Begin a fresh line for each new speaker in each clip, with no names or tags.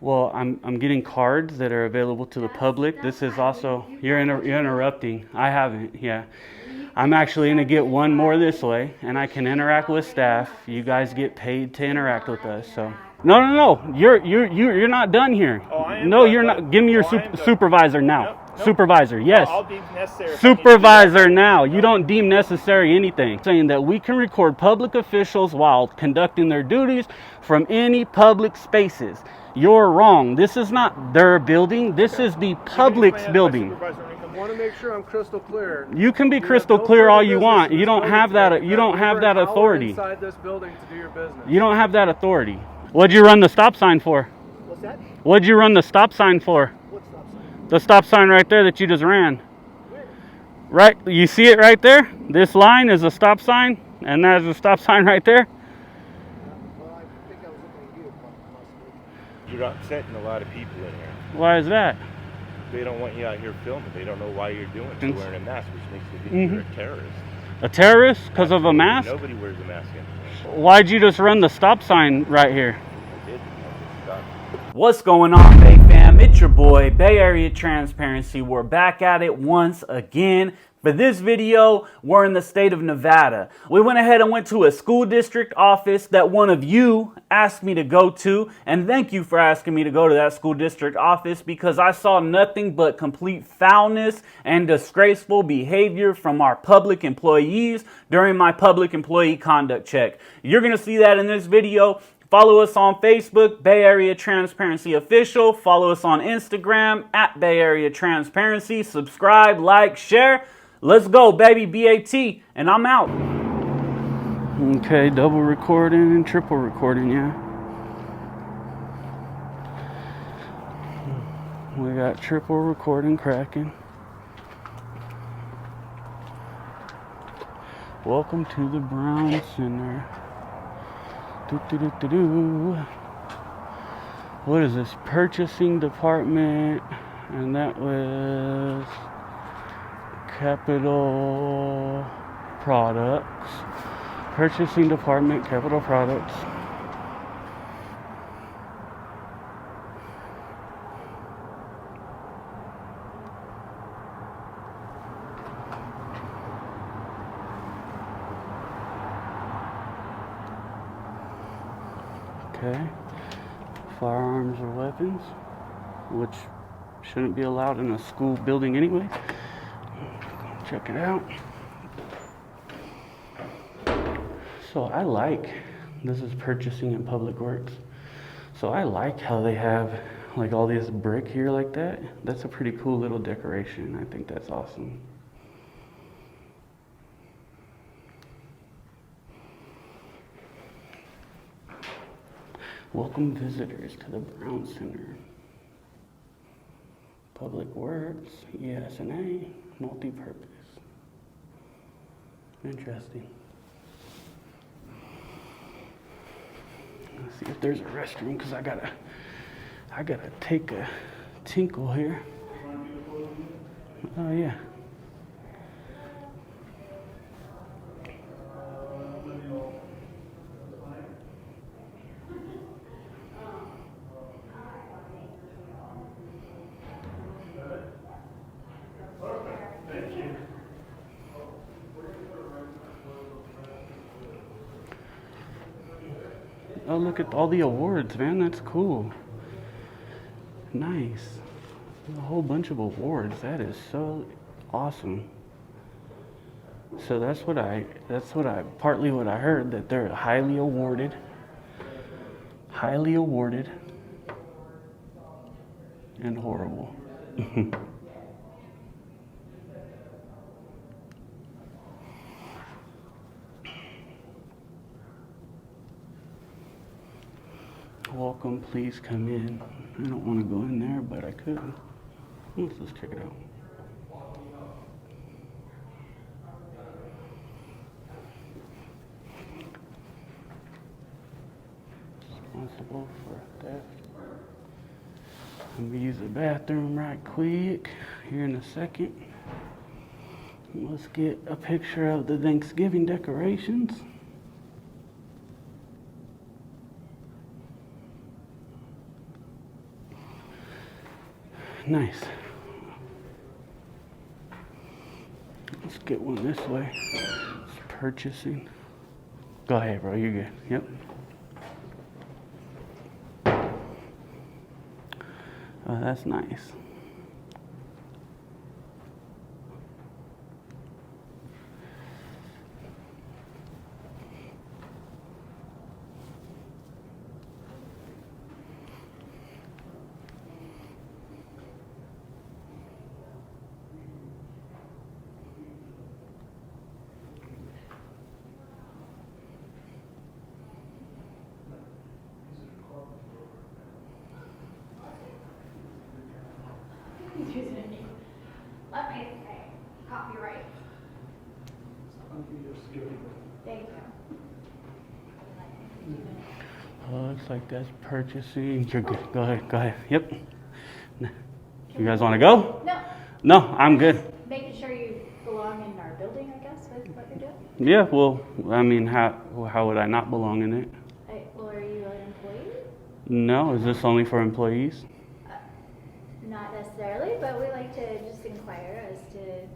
Well, I'm getting cards that are available to the public. This is also, you're interrupting. I haven't, yeah. I'm actually gonna get one more this way, and I can interact with staff. You guys get paid to interact with us, so. No. You're not done here.
Oh, I am
no,
done,
you're not. Give me your supervisor now.
Nope.
Supervisor, yes.
I'll deem necessary.
Supervisor now. You don't deem necessary anything. Saying that we can record public officials while conducting their duties from any public spaces. You're wrong. This is not their building. This is the public's building.
I want to make sure I'm crystal clear.
You can be crystal clear all you want. You don't have that. You don't have that authority.
Inside this building to do your business.
You don't have that authority. What'd you run the stop sign for?
What's that?
What'd you run the stop sign for?
What stop sign?
The stop sign right there that you just ran.
Where?
Right, you see it right there? This line is a stop sign, and there's a stop sign right there.
Well, I think I was looking at you.
You're upsetting a lot of people in here.
Why is that?
They don't want you out here filming. They don't know why you're doing it. You're wearing a mask, which makes you think you're a terrorist.
A terrorist? Because of a mask?
Nobody wears a mask anymore.
Why'd you just run the stop sign right here?
I did. I just stopped.
What's going on, Bay fam? It's your boy, Bay Area Transparency. We're back at it once again. For this video, we're in the state of Nevada. We went ahead and went to a school district office that one of you asked me to go to. And thank you for asking me to go to that school district office, because I saw nothing but complete foulness and disgraceful behavior from our public employees during my public employee conduct check. You're going to see that in this video. Follow us on Facebook, Bay Area Transparency Official. Follow us on Instagram, @Bay Area Transparency. Subscribe, like, share. Let's go, baby, BAT, and I'm out. Okay, double recording and triple recording, yeah. We got triple recording cracking. Welcome to the Brown Center. What is this? Purchasing department, and that was Capital Products. Purchasing department, Capital Products. Okay. Firearms or weapons, which shouldn't be allowed in a school building anyway. Check it out. So I like, this is purchasing in Public Works. So I like how they have like all this brick here like that. That's a pretty cool little decoration. I think that's awesome. Welcome visitors to the Brown Center. Public Works, ES&A, multi-purpose. Interesting. Let's see if there's a restroom, because I gotta take a tinkle here. Oh yeah. Oh, look at all the awards, man. That's cool. Nice. A whole bunch of awards. That is so awesome. So that's partly what I heard, that they're highly awarded, and horrible. Welcome, please come in. I don't want to go in there, but I could. Let's just check it out. Responsible for theft. I'm gonna use the bathroom right quick here in a second. Let's get a picture of the Thanksgiving decorations. Nice. Let's get one this way. It's purchasing. Go ahead, bro. You're good. Yep. Oh, that's nice.
Let me copyright. Thank you.
Oh, looks like that's purchasing. You're good. Go ahead. Go ahead. Yep. You guys want to go?
No.
No, I'm good.
Making sure you belong in our building, I guess, with what you're doing.
Yeah, well, I mean, how would I not belong in it?
Well, are you an employee?
No, is this only for employees?
Not necessarily, but we like to just inquire as to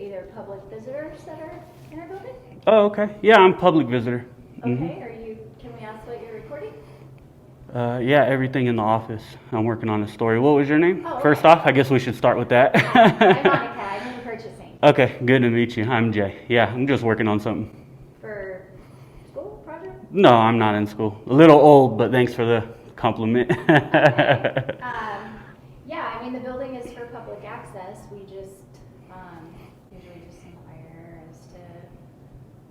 either public visitors that are in our building.
Oh, okay. Yeah, I'm public visitor.
Okay, can we ask what you're recording?
Yeah, everything in the office. I'm working on a story. What was your name?
Oh,
First
okay.
off, I guess we should start with that.
I'm Monica, I'm in purchasing.
Okay, good to meet you. I'm Jay. Yeah, I'm just working on something.
For school project?
No, I'm not in school. A little old, but thanks for the compliment.
Okay. Yeah, I mean, the building is for public access. We just usually just inquire as to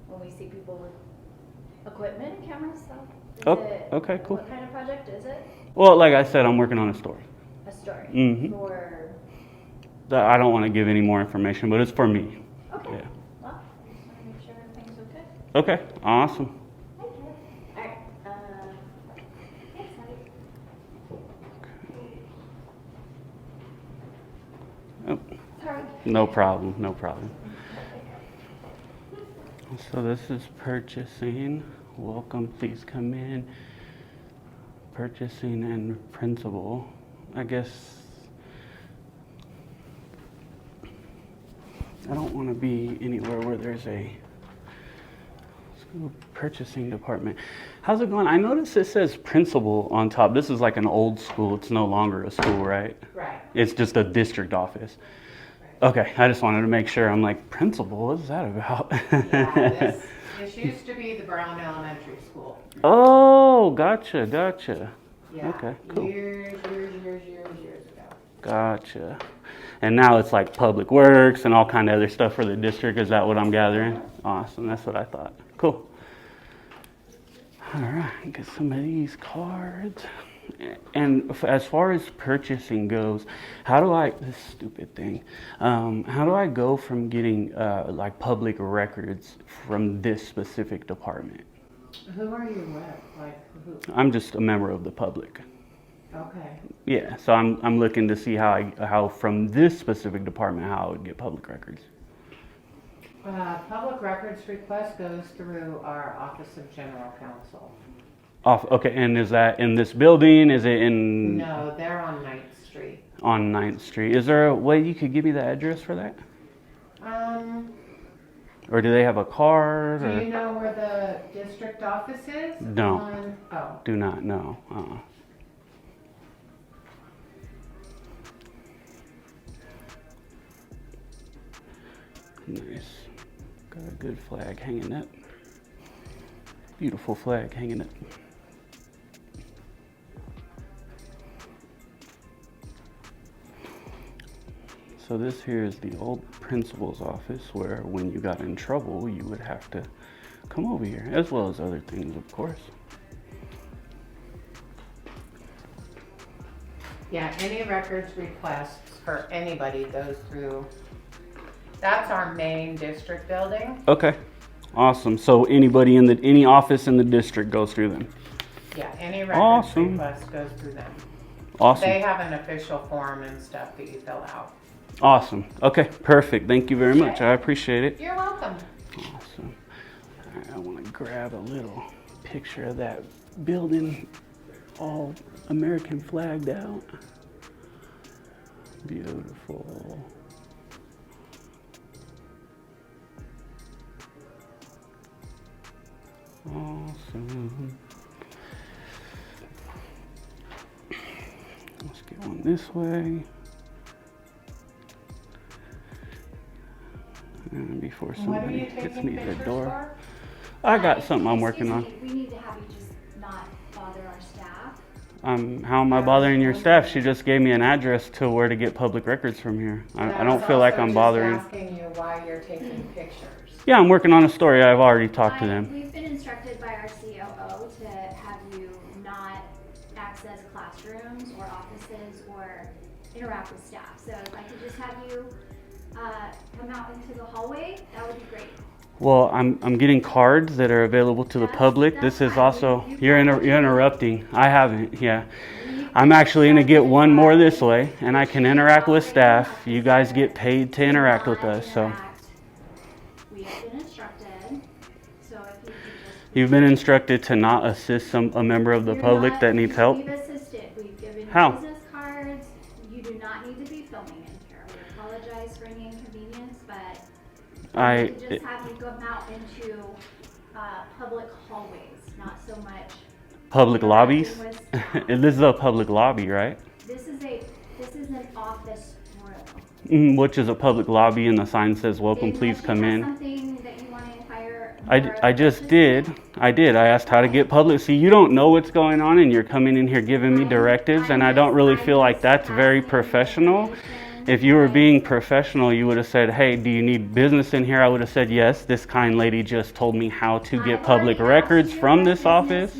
when we see people with equipment and cameras. So
Okay, cool.
What kind of project is it?
Well, like I said, I'm working on a story.
A story for.
I don't want to give any more information, but it's for me.
Okay.
Yeah.
Well, I just want to make sure everything's okay.
Okay, awesome.
Thank you. All right. Thanks, honey.
Oh,
Sorry.
no problem, no problem. So this is purchasing. Welcome, please come in. Purchasing and principal. I guess I don't want to be anywhere where there's a purchasing department. How's it going? I noticed it says principal on top. This is like an old school. It's no longer a school, right?
Right.
It's just a district office. Okay, I just wanted to make sure. I'm like, principal, what is that about?
Yeah, this used to be the Brown Elementary School.
Oh, gotcha.
Yeah.
Okay, cool.
Years ago.
Gotcha. And now it's like public works and all kind of other stuff for the district. Is that what I'm gathering? Awesome. That's what I thought. Cool. All right. Get some of these cards. And as far as purchasing goes, how do I, this stupid thing, how do I go from getting like public records from this specific department?
Who are you with? Like who?
I'm just a member of the public.
Okay.
Yeah, so I'm looking to see how from this specific department, how I would get public records.
Public records request goes through our Office of General Counsel.
Okay, and is that in this building? Is it in?
No, they're on 9th Street.
On 9th Street. Is there a way you could give me the address for that? Or do they have a card?
Do
or?
you know where the district office is?
No.
Oh.
Do not know. Nice. Got a good flag hanging up. Beautiful flag hanging up. So this here is the old principal's office where when you got in trouble, you would have to come over here, as well as other things, of course.
Yeah, any records requests for anybody goes through, that's our main district building.
Okay, awesome. So anybody in any office in the district goes through them.
Yeah, any records
Awesome.
request goes through them.
Awesome.
They have an official form and stuff that you fill out.
Awesome. Okay, perfect. Thank you very much. I appreciate it.
You're welcome.
Awesome. All right, I want to grab a little picture of that building, all American flagged out. Beautiful. Awesome. Let's get one this way. And before
What are
somebody
you
hits
taking
me at the
pictures
door.
for?
I got something I'm working on.
We need to have you just not bother our staff.
How am I bothering your staff? She just gave me an address to where to get public records from here. I don't feel like I'm bothering.
I was asking you why you're taking pictures.
Yeah, I'm working on a story. I've already talked to them.
We've been instructed by our COO to have you not access classrooms or offices or interact with staff. So if I could just have you come out into the hallway, that would be great.
Well, I'm getting cards that are available to the public. This is also, you're interrupting. I haven't, yeah. I'm actually going to get one more this way, and I can interact with staff. You guys get paid to interact with us, so.
We have been instructed, so if you could just.
You've been instructed to not assist a member of the public that needs help?
We've assisted. We've given
How?
you business cards. You do not need to be filming in here. We apologize for any inconvenience, but we could just have you come out into public hallways, not so much.
Public lobbies?
with staff.
This is a public lobby, right?
This is an office room.
Which is a public lobby, and the sign says, welcome,
Unless
please
you
come
have
in.
Something that you want to inquire
I
more
just
of,
did. I asked how to get public. See, you don't know what's going on, and you're coming in here giving me directives, and I don't really feel like that's very professional. If you were being professional, you would have said, hey, do you need business in here? I would have said, yes. This kind lady just told me how to get public records from this office.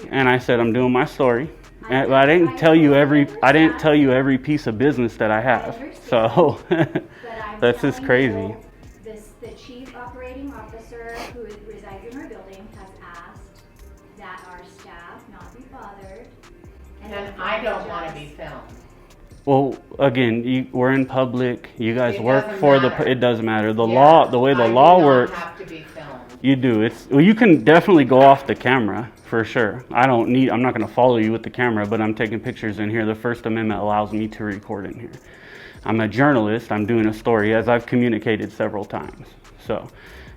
And I said, I'm doing my story. But I didn't tell you every piece of business that I have. So that's just crazy.
The chief operating officer who resides in our building has asked that our staff not be bothered.
And I don't want to be filmed.
Well, again, we're in public. You guys work
doesn't
for
matter.
it doesn't matter. The
Yeah,
law, the way the law
I
works,
do not have to be filmed.
you do. Well, you can definitely go off the camera for sure. I'm not going to follow you with the camera, but I'm taking pictures in here. The First Amendment allows me to record in here. I'm a journalist. I'm doing a story, as I've communicated several times. So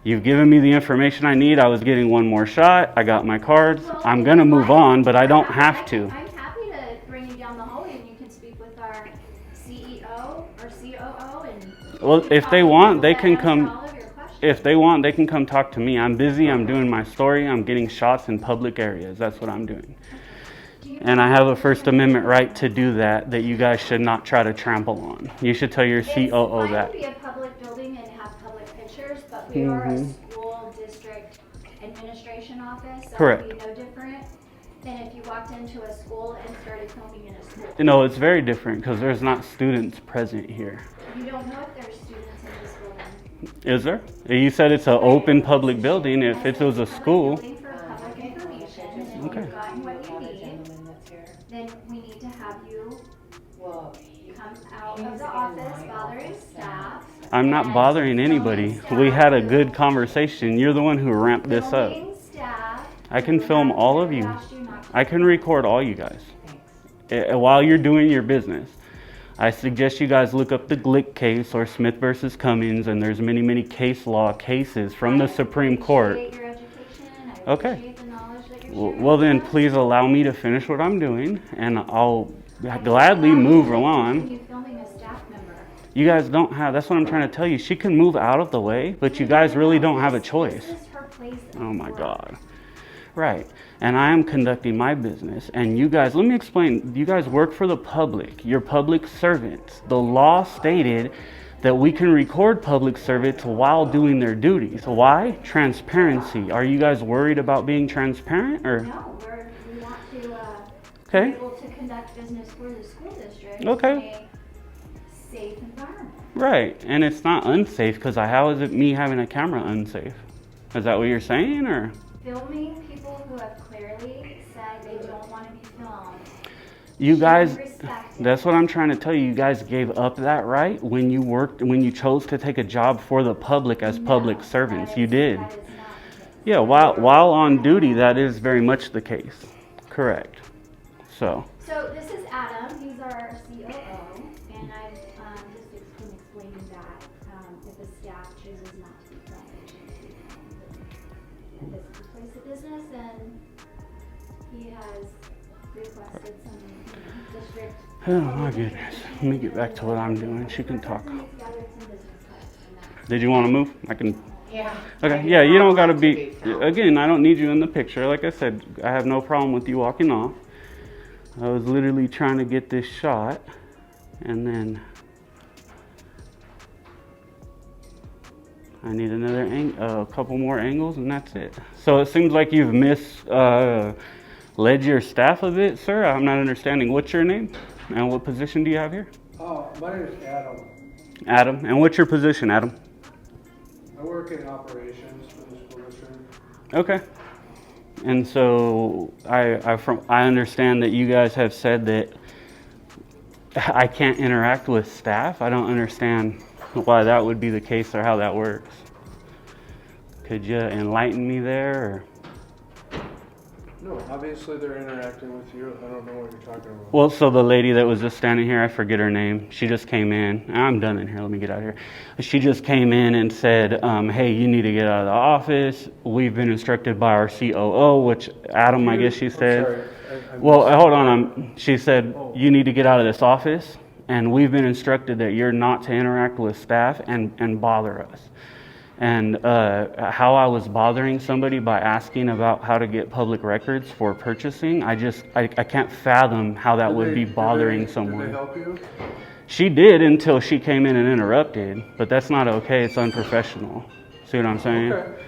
you've given me the information I need. I was getting one more shot. I got my cards.
Well,
I'm going to move on, but I don't have to.
I'm happy to bring you down the hallway and you can speak with our CEO or COO and.
Well, if they want, they can come.
All of your questions.
If they want, they can come talk to me. I'm busy. I'm doing my story. I'm getting shots in public areas. That's what I'm doing. And I have a First Amendment right to do that you guys should not try to trample on. You should tell your COO
It's
that.
fine to be a public building and have public pictures, but we are a school district administration office, so
Correct.
it would be no different than if you walked into a school and started filming in a school.
No, it's very different because there's not students present here.
You don't know if there's students in this building.
Is there? You said it's an open public building. If it was a school.
Building for public information, and if
Okay.
you've gotten what you need, then we need to have you come out of the office bothering staff.
I'm not bothering anybody. We had a good conversation. You're the one who ramped this up.
Filming staff.
I can film all of you.
Asked you not to.
I can record all you guys while you're doing your business. I suggest you guys look up the Glick case or Smith versus Cummings, and there's many case law cases from the Supreme Court.
I appreciate your education. I
Okay.
appreciate the knowledge that you're sharing
Well, then
with us.
please allow me to finish what I'm doing, and I'll gladly move along.
Continue filming a staff member.
You guys don't have, that's what I'm trying to tell you. She can move out of the way, but you guys really don't have a choice.
This is her place of
Oh my
work.
God. Right. And I am conducting my business. And you guys, let me explain. You guys work for the public. You're public servants. The law stated that we can record public servants while doing their duties. Why? Transparency. Are you guys worried about being transparent or?
No, we want to
Okay.
be able to conduct business for the school district
Okay.
in a safe environment.
Right. And it's not unsafe because how is it me having a camera unsafe? Is that what you're saying or?
Filming people who have clearly said they don't want to be filmed.
You guys,
should be respected.
that's what I'm trying to tell you. You guys gave up that right when you chose to take a job for the public as public
No,
servants.
that
You
is-
did.
that is not the case.
Yeah, while on duty, that is very much the case. Correct. So,
So this is Adam. Adam, he's our COO, and I've just been explaining that if the staff chooses not to be filmed, they shouldn't be filmed at this place of business, and he has requested some district.
Oh my goodness. Let me get back to what I'm doing. She can talk. Did you want to move? I can.
Yeah.
Okay, yeah, you don't gotta be, again, I don't need you in the picture. Like I said, I have no problem with you walking off. I was literally trying to get this shot, and then I need a couple more angles, and that's it. So it seems like you've misled your staff a bit, sir. I'm not understanding. What's your name, and what position do you have here?
My name is Adam.
Adam, and what's your position, Adam?
I work in operations for the school district.
Okay. And so I understand that you guys have said that I can't interact with staff. I don't understand why that would be the case or how that works. Could you enlighten me there? Or?
No, obviously they're interacting with you. I don't know what you're talking about.
Well, so the lady that was just standing here, I forget her name. She just came in. I'm done in here. Let me get out of here. She just came in and said, hey, you need to get out of the office. We've been instructed by our COO, which Adam, I guess she said.
Sorry,
Well, hold on. She said, you need to get out of this office. And we've been instructed that you're not to interact with staff and bother us. And how I was bothering somebody by asking about how to get public records for purchasing, I can't fathom how that would be bothering someone.
Did they help you?
She did until she came in and interrupted, but that's not okay. It's unprofessional. See what I'm saying?
Okay.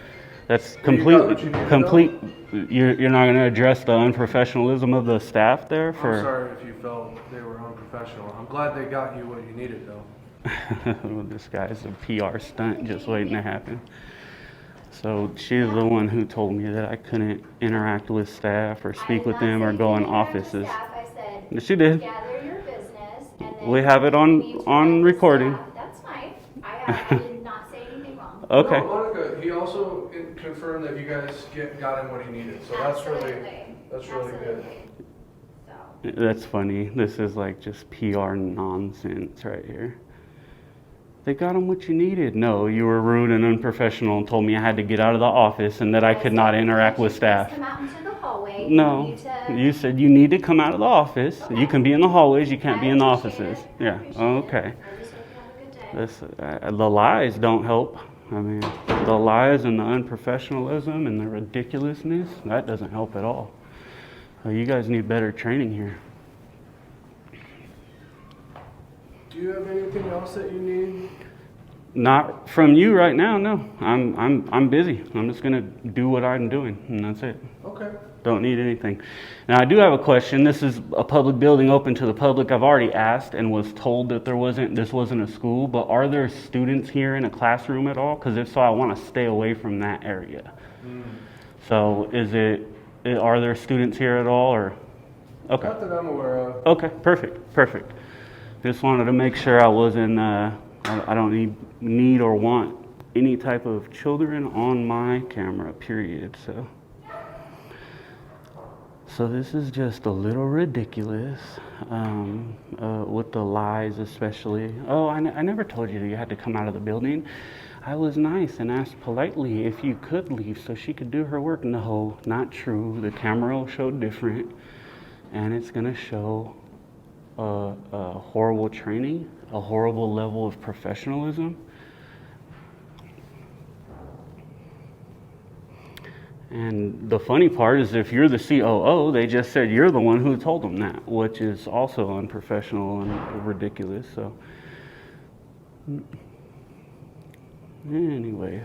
That's
Well, you got what you
complete.
needed,
You're not going to address the unprofessionalism of the staff there
I'm
for.
sorry if you felt they were unprofessional. I'm glad they got you what you needed, though.
This guy's a PR stunt just waiting to happen. So she's the one who told me that I couldn't interact with staff or speak with them or go in offices.
I said,
She did.
gather your business, and then
We have it
you need to
on
write
recording.
this down. That's fine. I did not say anything wrong.
Okay.
No, Monica, he also confirmed that you guys got him what he needed. So that's really good.
Absolutely. So,
That's funny. This is like just PR nonsense right here. They got him what you needed. No, you were rude and unprofessional and told me I had to get out of the office and that I could not interact with staff.
come out into the hallway.
No, you said you need to come out of the office.
Okay.
You can be in the hallways, you can't
I
be in the
appreciate
offices.
it. I
Yeah,
appreciate
okay.
it. I just hope you have a good day.
The lies don't help. I mean, the lies and the unprofessionalism and the ridiculousness, that doesn't help at all. You guys need better training here.
Do you have anything else that you need?
Not from you right now, no. I'm busy. I'm just gonna do what I'm doing, and that's it.
Okay.
Don't need anything. Now I do have a question. This is a public building open to the public. I've already asked and was told that this wasn't a school, but are there students here in a classroom at all? Because if so, I want to stay away from that area. So are there students here at all, or? Okay.
Not that I'm aware of.
Okay, perfect. Just wanted to make sure I wasn't, I don't need or want any type of children on my camera, period. So this is just a little ridiculous, with the lies especially. Oh, I never told you that you had to come out of the building. I was nice and asked politely if you could leave so she could do her work. No, not true. The camera will show different, and it's gonna show a horrible training, a horrible level of professionalism. And the funny part is if you're the COO, they just said you're the one who told them that, which is also unprofessional and ridiculous. So anyways,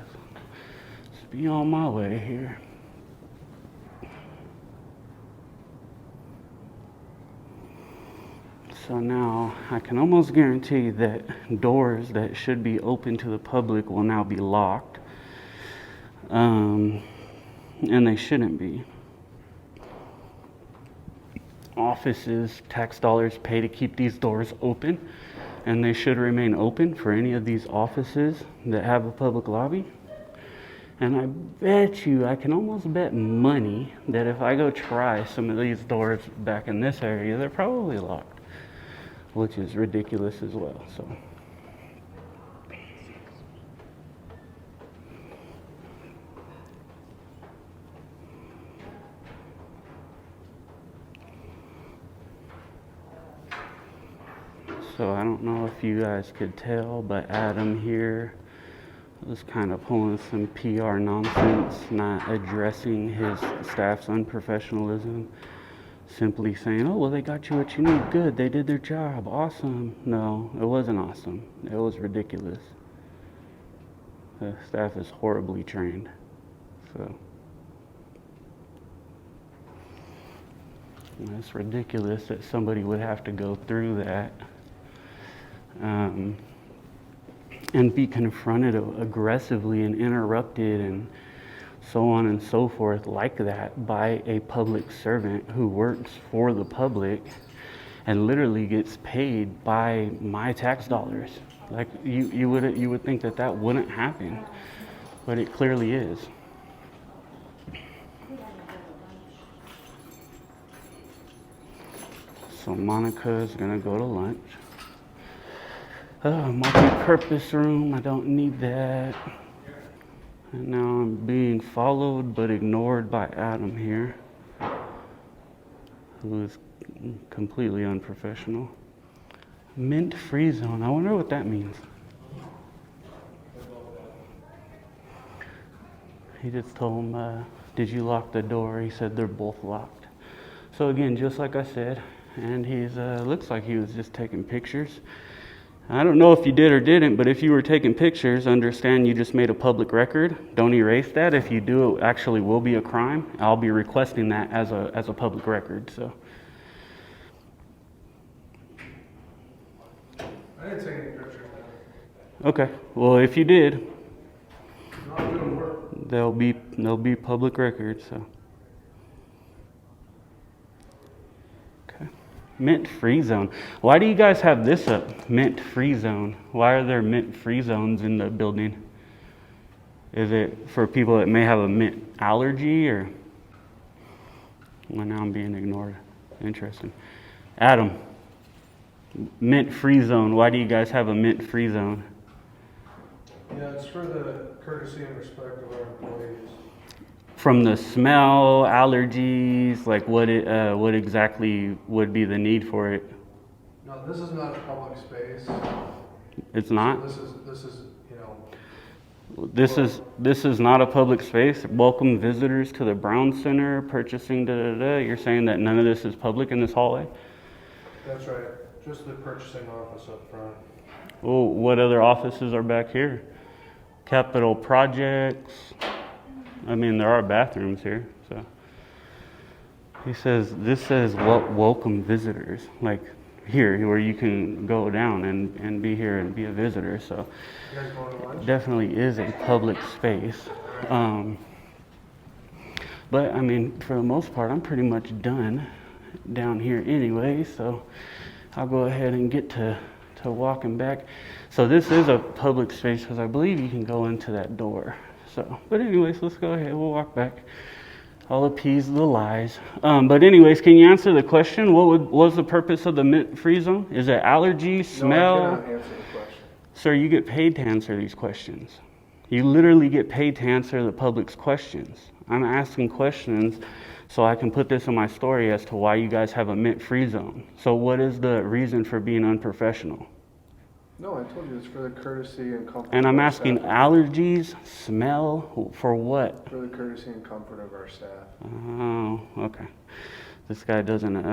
let's be on my way here. So now I can almost guarantee that doors that should be open to the public will now be locked. And they shouldn't be. Offices, tax dollars pay to keep these doors open, and they should remain open for any of these offices that have a public lobby. And I bet you, I can almost bet money that if I go try some of these doors back in this area, they're probably locked. which is ridiculous as well. So. So I don't know if you guys could tell, but Adam here was kind of pulling some PR nonsense, not addressing his staff's unprofessionalism, simply saying, oh, well, they got you what you need, good, they did their job, awesome. No, it wasn't awesome. It was ridiculous. The staff is horribly trained, so. It's ridiculous that somebody would have to go through that. And be confronted aggressively and interrupted and so on and so forth like that by a public servant who works for the public and literally gets paid by my tax dollars. Like you would think that that wouldn't happen, but it clearly is. So Monica is gonna go to lunch. Multi-purpose room, I don't need that. And now I'm being followed but ignored by Adam here, who is completely unprofessional. Mint free zone, I wonder what that means. He just told him, did you lock the door? He said they're both locked. So again, just like I said, and he's looks like he was just taking pictures. I don't know if you did or didn't, but if you were taking pictures, understand you just made a public record. Don't erase that. If you do, it actually will be a crime. I'll be requesting that as a public record. So.
I didn't take any pictures.
Okay. Well, if you did,
Not doing work.
they'll be public records. So. Mint free zone. Why do you guys have this up? Mint free zone. Why are there mint free zones in the building? Is it for people that may have a mint allergy or? Well, now I'm being ignored. Interesting. Adam, mint free zone. Why do you guys have a mint free zone?
Yeah, it's for the courtesy and respect of our employees.
From the smell, allergies, like what exactly would be the need for it?
No, this is not a public space.
It's not?
This is, you know.
This is not a public space. Welcome visitors to the Brown Center, purchasing da-da-da. You're saying that none of this is public in this hallway?
That's right. Just the purchasing office up front.
Oh, what other offices are back here? Capital projects. I mean, there are bathrooms here, so. This says welcome visitors, like here, where you can go down and be here and be a visitor, so.
You guys going to lunch?
Definitely is a public space. But I mean, for the most part, I'm pretty much done down here anyway, so I'll go ahead and get to walking back. So this is a public space because I believe you can go into that door. So, but anyways, let's go ahead. We'll walk back. I'll appease the lies. But anyways, can you answer the question? What was the purpose of the mint free zone? Is it allergy, smell?
No, I cannot answer the question.
Sir, you get paid to answer these questions. You literally get paid to answer the public's questions. I'm asking questions so I can put this in my story as to why you guys have a mint free zone. So what is the reason for being unprofessional?
No, I told you it's for the courtesy and comfort.
And I'm
of our
asking
staff.
allergies, smell, for what?
For the courtesy and comfort of our staff.
Oh, okay. This guy doesn't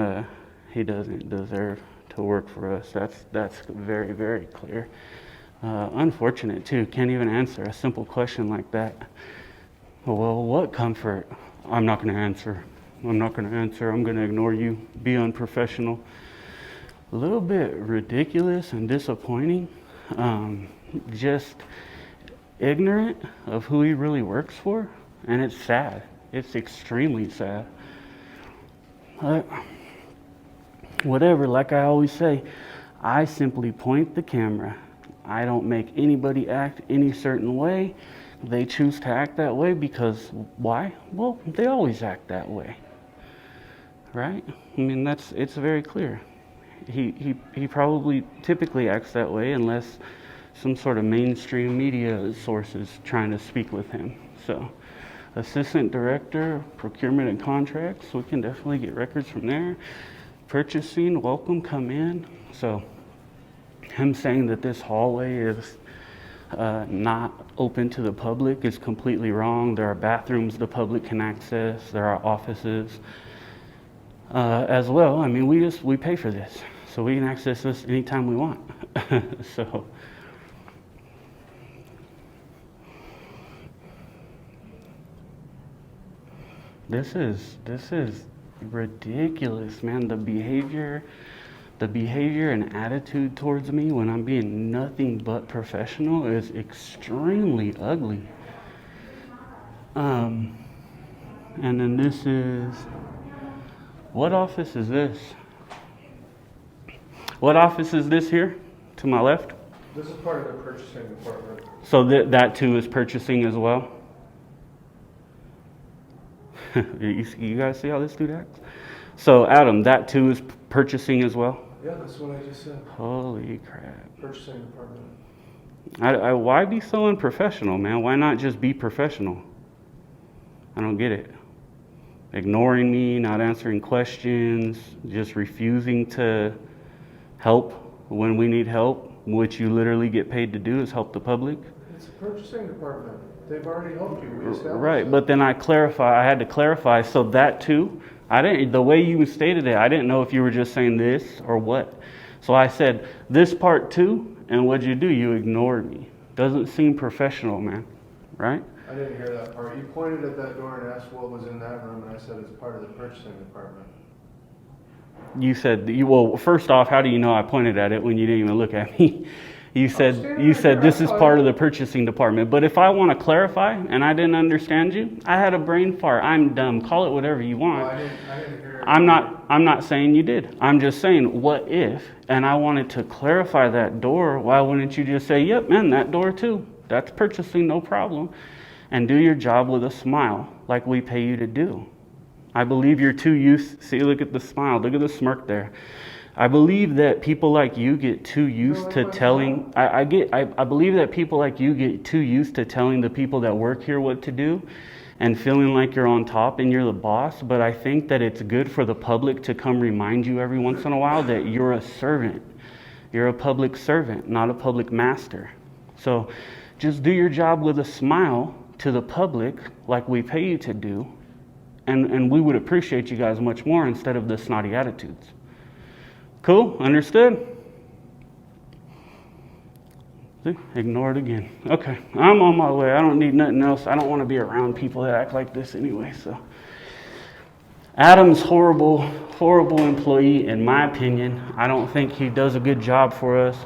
deserve to work for us. That's very, very clear. Unfortunate too, can't even answer a simple question like that. Well, what comfort? I'm not gonna answer. I'm gonna ignore you, be unprofessional. A little bit ridiculous and disappointing. Just ignorant of who he really works for. And it's sad. It's extremely sad. Whatever, like I always say, I simply point the camera. I don't make anybody act any certain way. They choose to act that way because why? Well, they always act that way. Right? I mean, it's very clear. he probably typically acts that way unless some sort of mainstream media source is trying to speak with him. So, assistant director, procurement and contracts, we can definitely get records from there. Purchasing, welcome, come in. So, him saying that this hallway is not open to the public is completely wrong. There are bathrooms the public can access. There are offices as well. I mean, we pay for this, so we can access this anytime we want. So, this is ridiculous, man. The behavior and attitude towards me when I'm being nothing but professional is extremely ugly. And then this is, what office is this? What office is this here to my left?
This is part of the purchasing department.
So that too is purchasing as well? You guys see how this dude acts? So Adam, that too is purchasing as well?
Yeah, that's what I just said.
Holy crap.
Purchasing department.
Why be so unprofessional, man? Why not just be professional? I don't get it. Ignoring me, not answering questions, just refusing to help when we need help, which you literally get paid to do is help the public.
It's a purchasing department. They've already helped you. We established
Right,
that.
but then I had to clarify, so that too, the way you stated it, I didn't know if you were just saying this or what. So I said, this part too, and what'd you do? You ignored me. Doesn't seem professional, man, right?
I didn't hear that part. You pointed at that door and asked what was in that room, and I said it's part of the purchasing department.
You said, well, first off, how do you know I pointed at it when you didn't even look at me? You said this is part of the purchasing department. But if I want to clarify and I didn't understand you, I had a brain fart. I'm dumb. Call it whatever you want.
Well, I didn't hear it.
I'm not saying you did. I'm just saying, what if? And I wanted to clarify that door. Why wouldn't you just say, yep, man, that door too. That's purchasing, no problem. And do your job with a smile like we pay you to do. I believe you're too used. See, look at the smile. Look at the smirk there. I believe that people like you get too used to telling. I believe that people like you get too used to telling the people that work here what to do, and feeling like you're on top and you're the boss. But I think that it's good for the public to come remind you every once in a while that you're a servant. You're a public servant, not a public master. So just do your job with a smile to the public like we pay you to do. And we would appreciate you guys much more instead of the snotty attitudes. Cool? Understood? See? Ignore it again. Okay. I'm on my way. I don't need nothing else. I don't want to be around people that act like this anyway. So, Adam's horrible employee, in my opinion. I don't think he does a good job for us.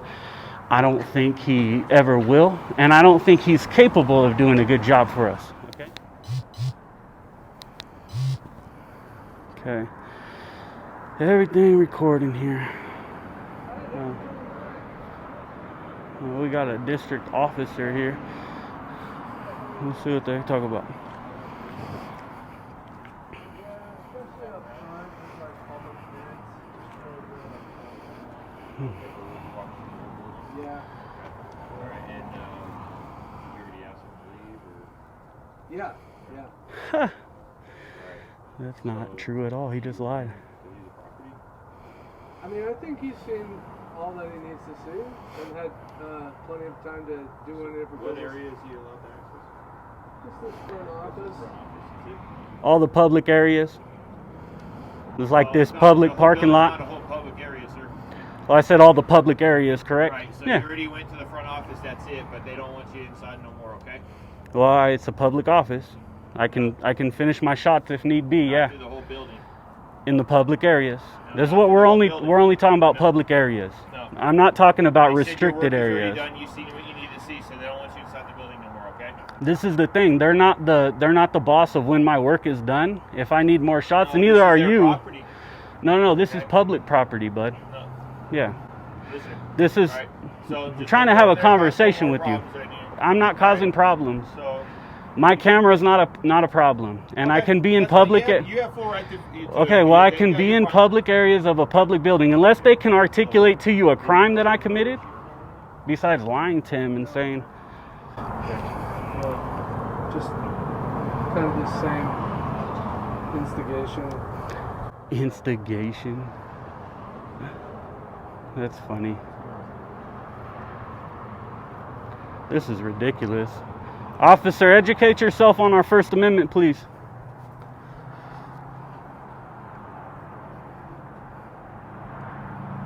I don't think he ever will. And I don't think he's capable of doing a good job for us. Okay. Everything recording here. Well, we got a district officer here. Let's see what they talk about.
Yeah.
That's not true at all. He just lied.
I mean, I think he's seen all that he needs to see and had plenty of time to do whatever.
What area is he allowed to access?
Just this front office.
All the public areas. It's like this public parking lot.
Not a whole public area, sir.
Well, I said all the public areas, correct?
Right, so
Yeah.
you already went to the front Office, that's it, but they don't want you inside no more, okay?
Well, it's a public office. I can finish my shots if need be, yeah.
Through the whole building.
In the public areas.
No,
This is
not
what
through
we're
the
only
building.
we're only talking about
No.
public areas.
No.
I'm not talking about
They said
restricted
your work is
areas.
already done. You've seen what you need to see, so they don't want you inside the building no more, okay?
This is the thing. They're not the boss of when my work is done. If I need more shots,
No,
and
this
neither
is
are
their
you.
property.
No, this is
Okay.
public property, bud.
No,
Yeah.
listen.
This is
All right. So
I'm
just
trying to
don't
have
go
a
there,
conversation
no
with you.
problems right now.
I'm not causing problems.
So
My camera is not a problem, and I can be in public.
You have full right to
Okay, well, I can be in public areas of a public building unless they can articulate to you a crime that I committed. Besides lying to him and saying,
Well, just kind of the same
instigation. That's funny. This is ridiculous. Officer, educate yourself on our First Amendment, please.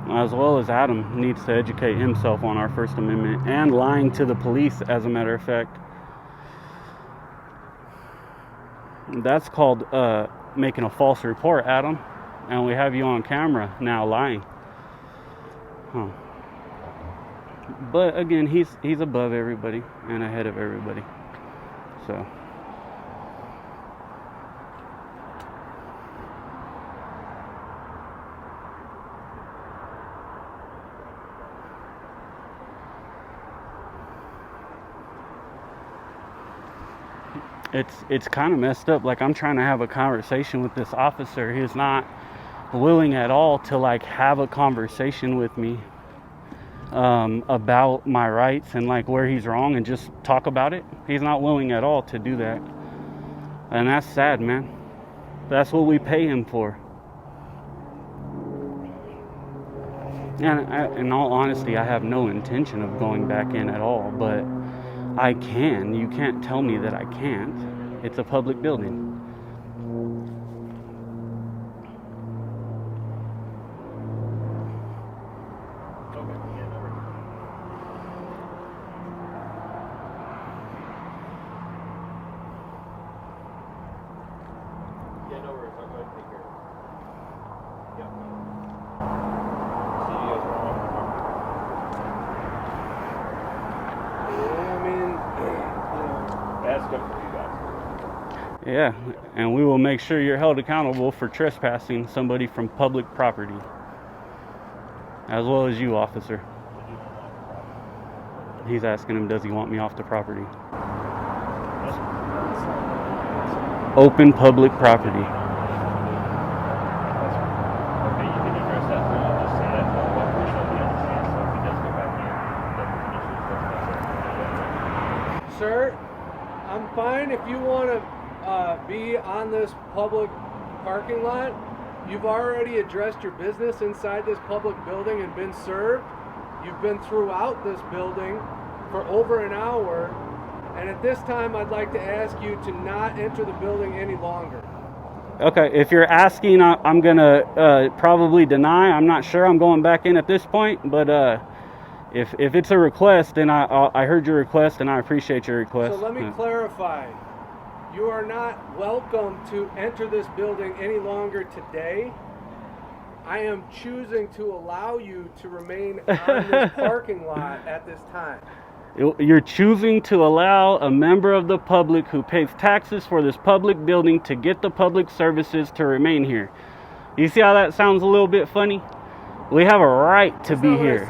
As well as Adam needs to educate himself on our First Amendment and lying to the police, as a matter of fact. That's called making a false report, Adam. And we have you on camera now lying. Huh. But again, he's above everybody and ahead of everybody. So it's kind of messed up. Like, I'm trying to have a conversation with this officer. He's not willing at all to like have a conversation with me about my rights and like where he's wrong and just talk about it. He's not willing at all to do that, and that's sad, man. That's what we pay him for. And in all honesty, I have no intention of going back in at all, but I can. You can't tell me that I can't. It's a public building. Yeah, and we will make sure you're held accountable for trespassing somebody from public property. As well as you, officer. He's asking him, does he want me off the property? Open public property.
Okay, you can address that. I'll just say that what we shall be understand. So if he does go back in, then the
Sir, I'm fine if you want to be on this public parking lot. You've already addressed your business inside this public building and been served. You've been throughout this building for over an hour, and at this time I'd like to ask you to not enter the building any longer.
Okay, if you're asking, I'm gonna probably deny. I'm not sure I'm going back in at this point, but if it's a request, then I heard your request and I appreciate your request.
So let me clarify. You are not welcome to enter this building any longer today. I am choosing to allow you to remain on this parking lot at this time.
You're choosing to allow a member of the public who pays taxes for this public building to get the public services to remain here. You see how that sounds a little bit funny? We have a right to be here.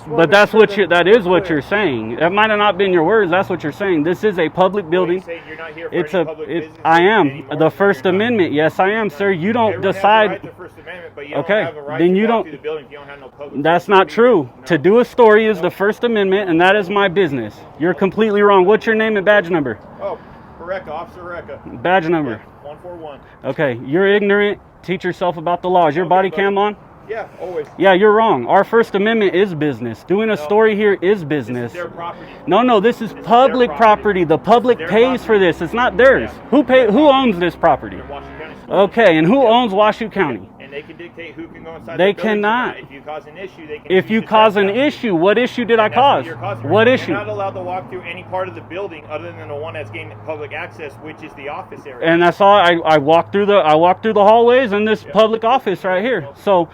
But that's what that is what you're saying. That might have not been your words. That's what you're saying. This is a public building.
you're not here for any public business
I am.
anymore,
The First Amendment. Yes, I am, sir. You don't decide.
Have the First Amendment, but you
Okay,
don't have a right
then
to
you
walk
don't.
through the building if you don't have no public
That's
service.
not true.
No.
To do a story is the First Amendment, and that is my business. You're completely wrong. What's your name and badge number?
Oh, Recca, Officer Recca.
Badge number.
141.
Okay, you're ignorant. Teach yourself about the law. Is your
Okay,
body
buddy.
cam on?
Yeah, always.
Yeah, you're wrong. Our First Amendment is business. Doing a story here is business.
This is their property.
No, this is
This is
public
their
property. The public
This is
pays
their
for
property.
this. It's not theirs.
Yeah.
Who owns this property?
They're Washoe County Schools.
Okay, and who owns Washoe County?
And they can dictate who can go inside
They
the building or
cannot.
not. If you cause an issue, they can
If
choose
you
to
cause an
trespass.
issue, what issue did I
And that's
cause?
you're causing.
What
You're
issue?
not allowed to walk through any part of the building other than the one that's getting public access, which is the office area.
And that's all. I walked through the hallways in this public office right here. So,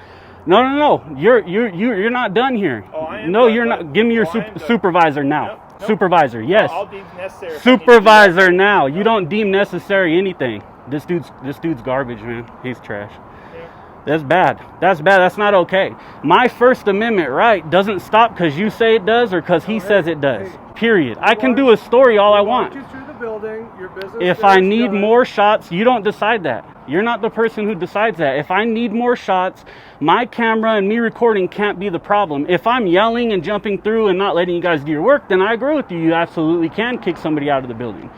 no. You're not done here.
Oh, I am
No,
done,
you're
but-
not. Give me your
Oh, I am done.
supervisor now.
Nope.
Supervisor, yes.
I'll deem necessary. if I need to do
Supervisor
that.
now. You don't deem necessary anything. This dude's garbage, man. He's trash.
Yeah.
That's bad. That's bad. That's not okay. My First Amendment right doesn't stop because you say it does or because he says it does. Period. I can do a story all I want.
Walked you through the building. entering your business.
If
there
I
is
need
done.
more shots, you don't decide that. You're not the person who decides that. If I need more shots, my camera and me recording can't be the problem. If I'm yelling and jumping through and not letting you guys do your work, then I agree with you. You absolutely can kick somebody out of the building.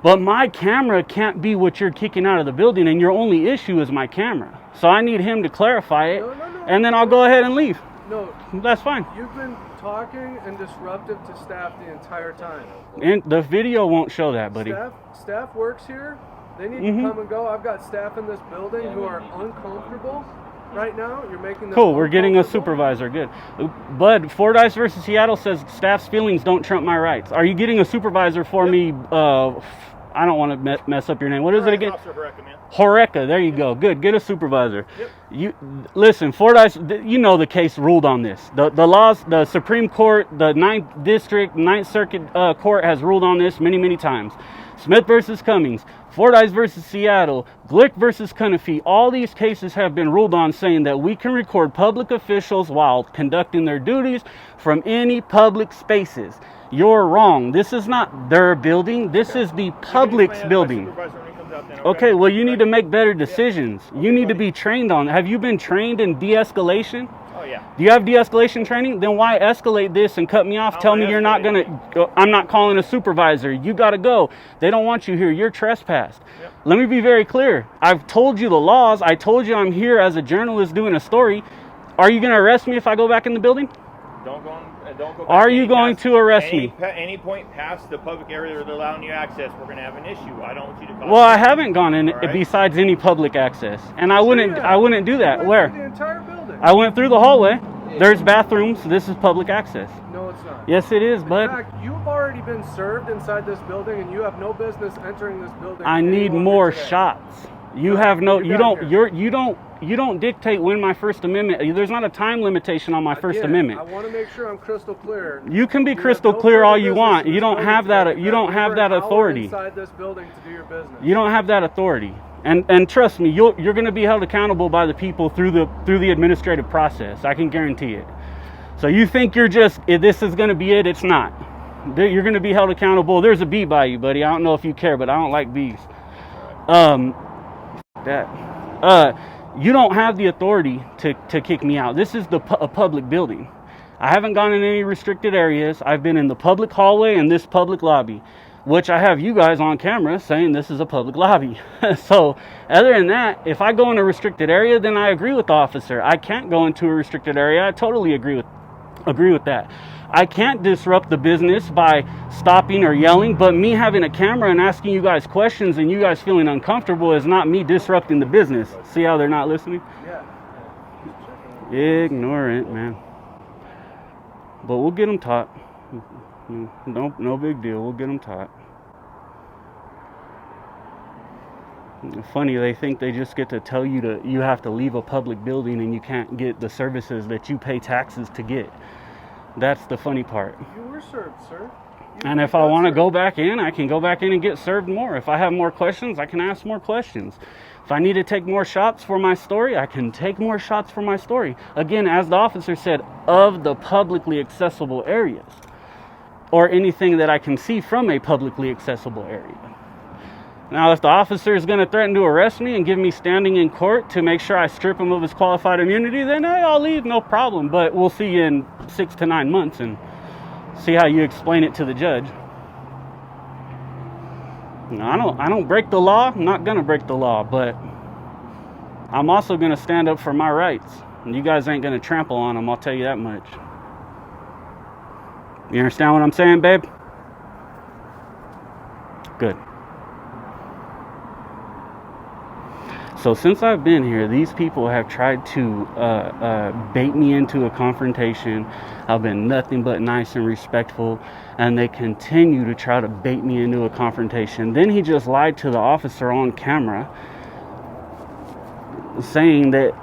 But my camera can't be what you're kicking out of the building, and your only issue is my camera. So I need him to clarify it,
No,
and then I'll go ahead and leave.
No,
That's fine.
you've been talking and disruptive to staff the entire time.
And the video won't show that, buddy.
Staff works here. They need
Mhm.
to come and go. I've got staff in this building who are uncomfortable right now. You're making them
Cool, we're getting a
uncomfortable.
supervisor. Good. Bud, Fordyce versus Seattle says staff's feelings don't trump my rights. Are you getting a supervisor for me? I don't want to mess up your name. What is it again? Horeca. There you go. Good. Get a supervisor.
Yep.
You listen, Fordyce. You know the case ruled on this. The laws, the Supreme Court, the 9th District, 9th Circuit Court has ruled on this many times. Smith versus Cummings, Fordyce versus Seattle, Glick versus Cunniffe. All these cases have been ruled on, saying that we can record public officials while conducting their duties from any public spaces. You're wrong. This is not their building. This is the public's building. Okay, well, you need to make better decisions. You need to be trained on. Have you been trained in de-escalation?
Oh, yeah.
Do you have de-escalation training? Then why escalate this and cut me off? Tell me you're not going to, I'm not calling a supervisor. You got to go. They don't want you here. You're trespassed.
Yep.
Let me be very clear. I've told you the laws. I told you I'm here as a journalist doing a story. Are you going to arrest me if I go back in the building?
Don't go back
Are you going to arrest me?
Any point past the public area where they're allowing you access, we're going to have an issue. I don't want you to cause
Well, I haven't gone in
All right.
besides any public access. And I wouldn't do that.
You went
Where?
through the entire building.
I went through the hallway. There's bathrooms. This is public access.
No, it's not.
Yes, it is,
In
bud.
fact, you've already been served inside this building, and you have no business entering this building.
I
any
need
longer
more
today.
shots. You
No,
have no.
you're
You
done
don't.
here.
You don't dictate when my First Amendment. There's not a time limitation on my First
Again,
Amendment.
I want to make sure I'm crystal clear.
You can be
You have
crystal
no
clear all
further
you
business
want.
in
You
this
don't
building
have that.
today.
You don't have that
You're an hour
authority.
inside this building to do your business.
You don't have that authority. And trust me, you're going to be held accountable by the people through the administrative process. I can guarantee it. So you think you're just this is going to be it? It's not. You're going to be held accountable. There's a bee by you, buddy. I don't know if you care, but I don't like bees. You don't have the authority to kick me out. This is a public building. I haven't gone in any restricted areas. I've been in the public hallway and this public lobby, which I have you guys on camera saying this is a public lobby. So other than that, if I go in a restricted area, then I agree with the officer. I can't go into a restricted area. I totally agree with that. I can't disrupt the business by stopping or yelling, but me having a camera and asking you guys questions and you guys feeling uncomfortable is not me disrupting the business. See how they're not listening?
Yeah.
Ignorant, man. But we'll get them taught. No big deal. We'll get them taught. Funny, they think they just get to tell you you have to leave a public building and you can't get the services that you pay taxes to get. That's the funny part.
You were served, sir.
And if I want to go back in, I can go back in and get served more. If I have more questions, I can ask more questions. If I need to take more shots for my story, I can take more shots for my story. Again, as the officer said, of the publicly accessible areas, or anything that I can see from a publicly accessible area. Now, if the officer is going to threaten to arrest me and give me standing in court to make sure I strip him of his qualified immunity, then hey, I'll leave, no problem. But we'll see you in 6 to 9 months and see how you explain it to the judge. No, I don't break the law. I'm not going to break the law, but I'm also going to stand up for my rights. And you guys ain't going to trample on them, I'll tell you that much. You understand what I'm saying, babe? Good. So since I've been here, these people have tried to bait me into a confrontation. I've been nothing but nice and respectful, and they continue to try to bait me into a confrontation. Then he just lied to the officer on camera, saying that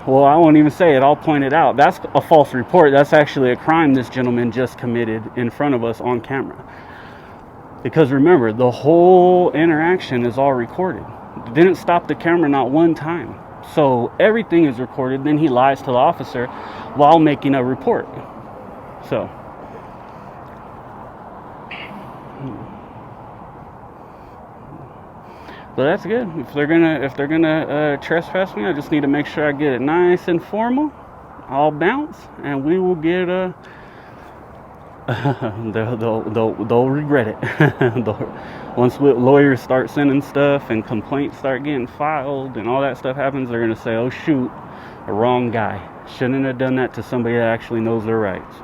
well, I won't even say it, I'll point it out. That's a false report. That's actually a crime this gentleman just committed in front of us on camera. Because remember, the whole interaction is all recorded. Didn't stop the camera not one time. So everything is recorded. Then he lies to the officer while making a report. So But that's good. If they're gonna trespass me, I just need to make sure I get it nice and formal. I'll bounce, and we will get they'll regret it. Once lawyers start sending stuff and complaints start getting filed and all that stuff happens, they're gonna say, "Oh shoot, a wrong guy. Shouldn't have done that to somebody that actually knows their rights."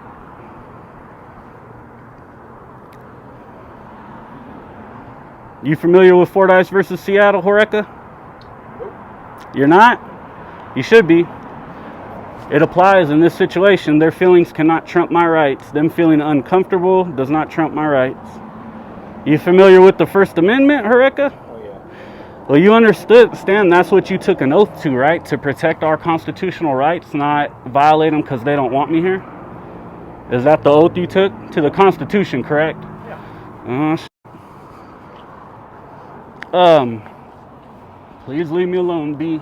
You familiar with Fordyce versus Seattle, Horeca?
Nope.
You're not? You should be. It applies in this situation. Their feelings cannot trump my rights. Them feeling uncomfortable does not trump my rights. You familiar with the First Amendment, Horeca?
Oh, yeah.
Well, you understand that's what you took an oath to, right? To protect our constitutional rights, not violate them because they don't want me here? Is that the oath you took? To the Constitution, correct?
Yeah.
Please leave me alone, B.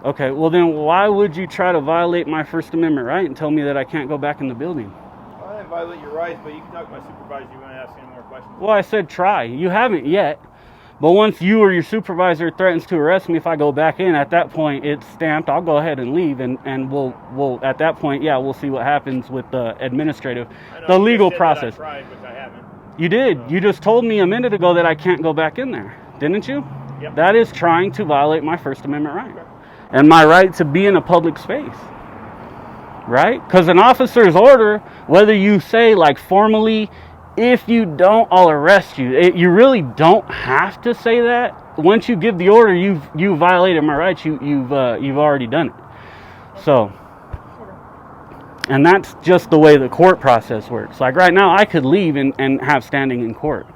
Okay, well then why would you try to violate my First Amendment right and tell me that I can't go back in the building?
I didn't violate your rights, but you can talk to my supervisor. You want to ask any more questions?
Well, I said try. You haven't yet. But once you or your supervisor threatens to arrest me if I go back in, at that point it's stamped. I'll go ahead and leave, and we'll at that point, yeah, we'll see what happens with the administrative, the legal process.
I tried, which I haven't.
You did. You just told me a minute ago that I can't go back in there, didn't you?
Yep.
That is trying to violate my First Amendment right. And my right to be in a public space. Right? Because an officer's order, whether you say like formally, if you don't, I'll arrest you. You really don't have to say that. Once you give the order, you've violated my rights. You've already done it. So, and that's just the way the court process works. Like right now, I could leave and have standing in court.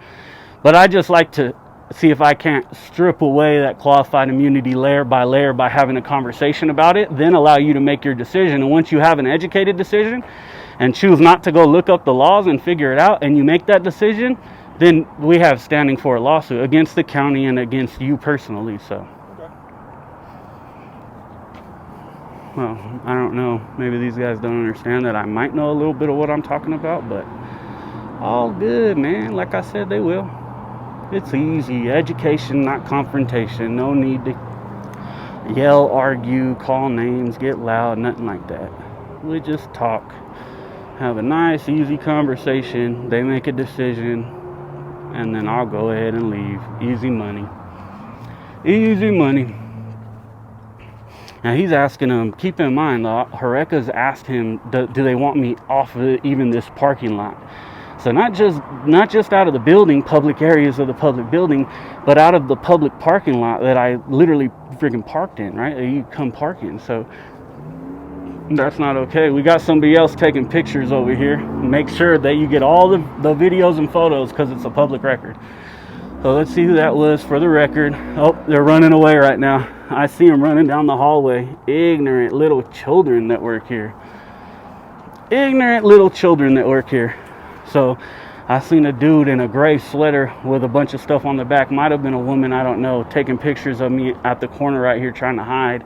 But I just like to see if I can't strip away that qualified immunity layer by having a conversation about it, then allow you to make your decision. And once you have an educated decision and choose not to go look up the laws and figure it out, and you make that decision, then we have standing for a lawsuit against the county and against you personally. So,
Okay.
well, I don't know. Maybe these guys don't understand that I might know a little bit of what I'm talking about, but all good, man. Like I said, they will. It's easy. Education, not confrontation. No need to yell, argue, call names, get loud, nothing like that. We just talk. Have a nice, easy conversation. They make a decision, and then I'll go ahead and leave. Easy money. Easy money. Now he's asking him, keep in mind, Horeca's asked him, do they want me off of even this parking lot? So not just out of the building, public areas of the public building, but out of the public parking lot that I literally freaking parked in, right? You come park in. So that's not okay. We got somebody else taking pictures over here. Make sure that you get all the videos and photos because it's a public record. So let's see who that was for the record. Oh, they're running away right now. I see them running down the hallway. Ignorant little children that work here. Ignorant little children that work here. So I seen a dude in a gray sweater with a bunch of stuff on the back. Might have been a woman, I don't know, taking pictures of me at the corner right here trying to hide.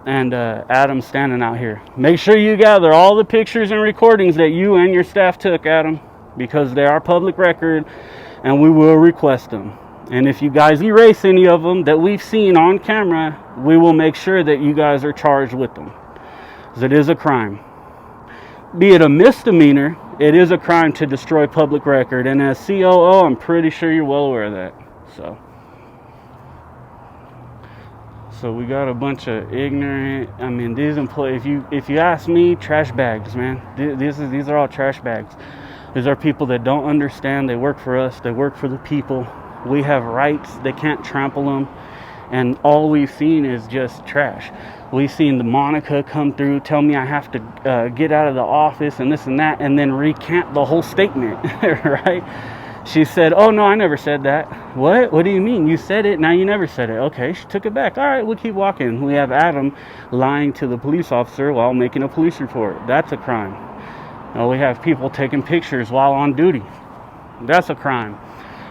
And Adam's standing out here. Make sure you gather all the pictures and recordings that you and your staff took, Adam, because they are public record and we will request them. And if you guys erase any of them that we've seen on camera, we will make sure that you guys are charged with them. Because it is a crime. Be it a misdemeanor, it is a crime to destroy public record. And as COO, I'm pretty sure you're well aware of that. So we got a bunch of ignorant, I mean, these employees, if you ask me, trash bags, man. These are all trash bags. These are people that don't understand. They work for us. They work for the people. We have rights. They can't trample them. And all we've seen is just trash. We've seen the Monica come through, tell me I have to get out of the office and this and that, and then recant the whole statement, right? She said, oh, no, I never said that. What? What do you mean? You said it, now you never said it. Okay, she took it back. All right, we'll keep walking. We have Adam lying to the police officer while making a police report. That's a crime. Now we have people taking pictures while on duty. That's a crime.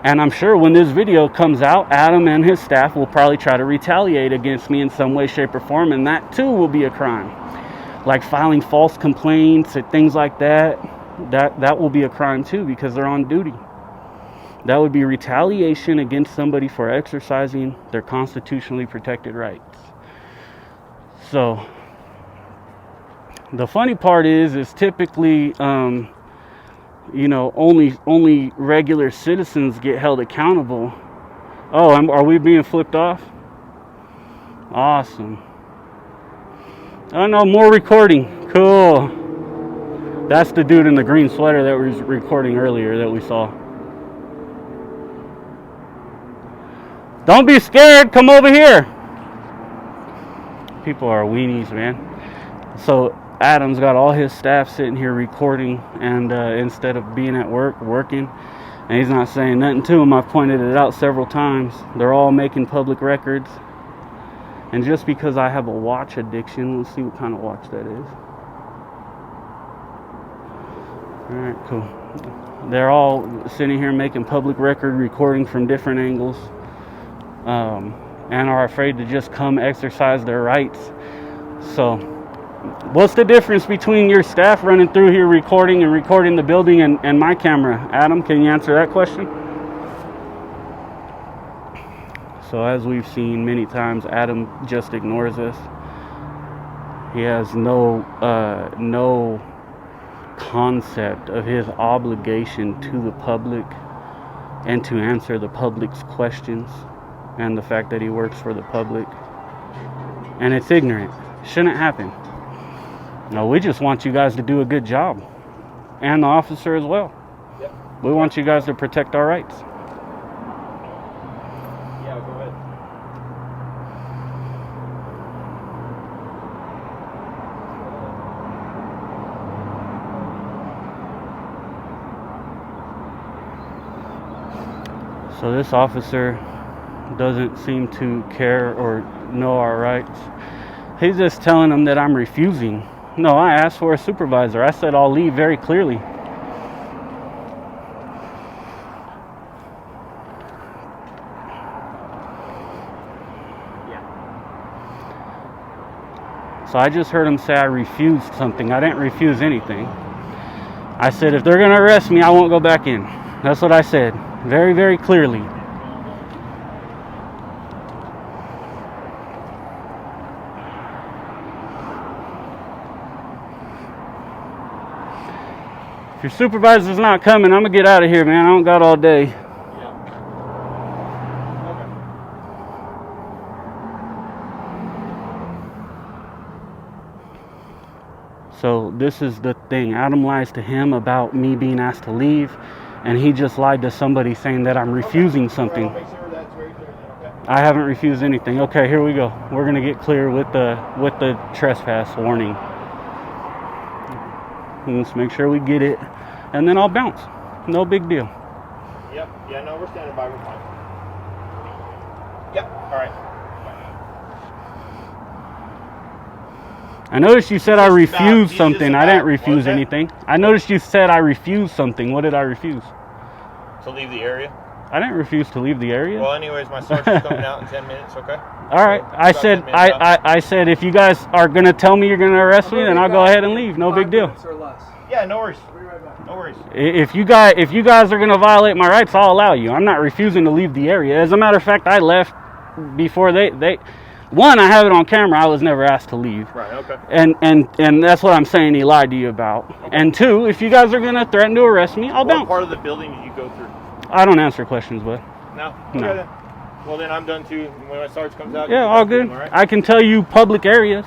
And I'm sure when this video comes out, Adam and his staff will probably try to retaliate against me in some way, shape, or form, and that too will be a crime. Like filing false complaints and things like that. That will be a crime too because they're on duty. That would be retaliation against somebody for exercising their constitutionally protected rights. So the funny part is typically, only regular citizens get held accountable. Oh, are we being flipped off? Awesome. Oh no, more recording. Cool. That's the dude in the green sweater that was recording earlier that we saw. Don't be scared. Come over here. People are weenies, man. So Adam's got all his staff sitting here recording, and instead of being at work, working, and he's not saying nothing to them. I've pointed it out several times. They're all making public records. And just because I have a watch addiction, let's see what kind of watch that is. Alright, cool. They're all sitting here making public record, recording from different angles, and are afraid to just come exercise their rights. So, what's the difference between your staff running through here recording the building and my camera? Adam, can you answer that question? So as we've seen many times, Adam just ignores us. He has no concept of his obligation to the public and to answer the public's questions, and the fact that he works for the public. And it's ignorant. Shouldn't happen. No, we just want you guys to do a good job. And the officer as well.
Yep.
We want you guys to protect our rights.
Yeah, go ahead.
So this officer doesn't seem to care or know our rights. He's just telling them that I'm refusing. No, I asked for a supervisor. I said I'll leave very clearly.
Yeah.
So I just heard him say I refused something. I didn't refuse anything. I said if they're going to arrest me, I won't go back in. That's what I said. Very, very clearly. If your supervisor's not coming, I'm going to get out of here, man. I don't got all day.
Yeah. Okay.
So this is the thing. Adam lies to him about me being asked to leave, and he just lied to somebody saying that I'm refusing something.
I'll make sure that's very clear then, okay?
I haven't refused anything. Okay, here we go. We're going to get clear with the trespass warning. Let's make sure we get it, and then I'll bounce. No big deal.
Yep. Yeah, no, we're standing by. We're fine. Yep. All right.
I noticed you said I refused
He's
something.
just
I didn't
about-
refuse
what's that?
anything. I noticed you said I refused something. What did I refuse?
To leave the area.
I didn't refuse to leave the area.
Well, anyways, my sergeant's coming out in 10 minutes, okay?
All right.
So,
I
about
said
10 minutes out.
I said if you guys are gonna tell me you're gonna arrest me, then I'll go ahead and leave. No big deal.
5 minutes or less.
Yeah, no worries.
I'll be right back.
No worries.
If you guys are gonna violate my rights, I'll allow you. I'm not refusing to leave the area. As a matter of fact, I left before they. One, I have it on camera. I was never asked to leave.
Right, okay.
And that's what I'm saying. He lied to you about.
Okay.
And two, if you guys are gonna threaten to arrest me, I'll
What
bounce.
part of the building did you go through?
I don't answer questions, bud.
No? Okay,
No.
then. Well, then I'm done too. When my sergeant comes out,
Yeah,
you
all
back to
good.
him, all right?
I can tell you public areas.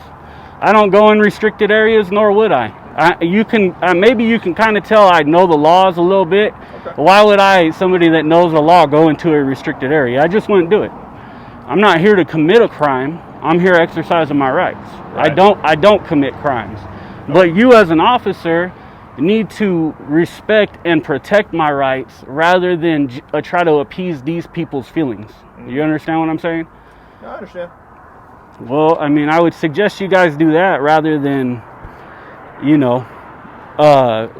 I don't go in restricted areas, nor would I. Maybe you can kind of tell I know the laws a little bit.
Okay.
Why would somebody that knows the law, go into a restricted area? I just wouldn't do it. I'm not here to commit a crime. I'm here exercising my rights.
Right.
I don't commit crimes. But you as an officer need to respect and protect my rights rather than try to appease these people's feelings. You understand what I'm saying?
No, I understand.
Well, I mean, I would suggest you guys do that rather than,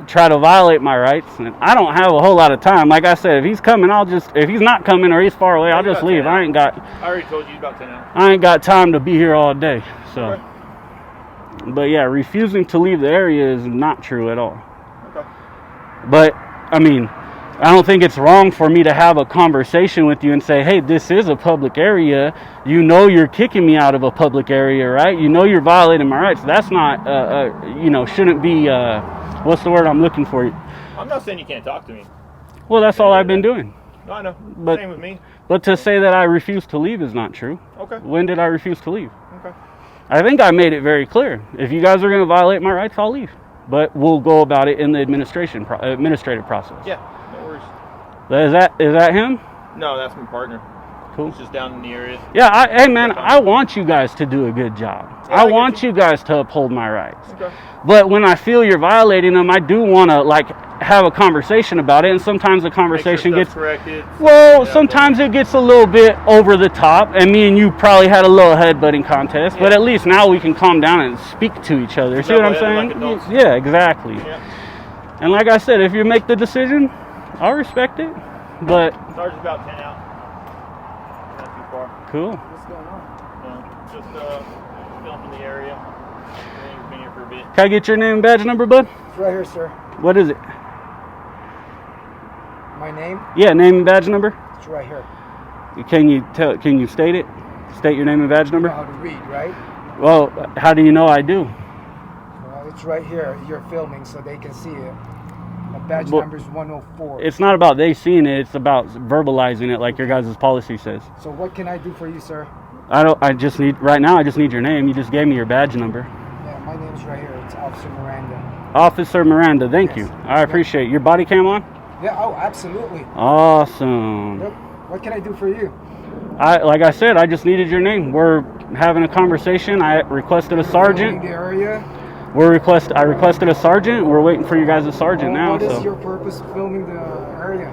try to violate my rights. And I don't have a whole lot of time. Like I said, if he's coming, if he's not coming or he's far away, I'll just leave. I ain't got
I already told you about 10 hours.
time to be here all day. So,
Okay.
but yeah, refusing to leave the area is not true at all.
Okay.
But I mean, I don't think it's wrong for me to have a conversation with you and say, hey, this is a public area. You know you're kicking me out of a public area, right? You know you're violating my rights. That's not, shouldn't be, what's the word I'm looking for?
I'm not saying you can't talk to me.
Well, that's all I've been doing.
No, I know.
But,
same with me.
But to say that I refuse to leave is not true.
Okay.
When did I refuse to leave?
Okay.
I think I made it very clear. If you guys are going to violate my rights, I'll leave. But we'll go about it in the administrative process.
Yeah, no worries.
Is that him?
No, that's my partner.
Cool.
He's just down in the area.
Yeah, hey man, I want you guys to do a good job.
Yeah,
I want you guys to uphold my rights.
Okay.
But when I feel you're violating them, I do want to have a conversation about it. And sometimes the conversation
Make sure
gets
corrected.
well. Sometimes it gets a little bit over the top, and me and you probably had a little headbutting contest. But at least now we can calm down and speak to each other. See what I'm saying?
Like adults.
Yeah, exactly.
Yeah.
And like I said, if you make the decision, I'll respect it. But
Sarge's about 10 out. Not too far.
cool.
What's going on?
Just filming the area. I think we've been here for a bit.
Can I get your name and badge number, bud?
It's right here, sir.
What is it?
My name?
Yeah, name and badge number.
It's right here.
Can you state it? State your name and badge
You know
number?
how to read, right?
Well, how do you know I do?
Well, it's right here. You're filming so they can see it. My badge
Well,
number is 104.
It's not about they seeing it, it's about verbalizing it like your guys' policy says.
So what can I do for you, sir?
I just need your name. You just gave me your badge number.
Yeah, my name's right here. It's Officer Miranda.
Officer Miranda, thank
Yes.
you. I appreciate it. Your body cam on?
Yeah, oh, absolutely.
Awesome.
Yep. What can I do for you?
Like I said, I just needed your name. We're having a conversation. I requested a
Filming
sergeant.
the area.
I requested a sergeant. We're waiting for you guys' sergeant now.
What is
So.
your purpose of filming the area?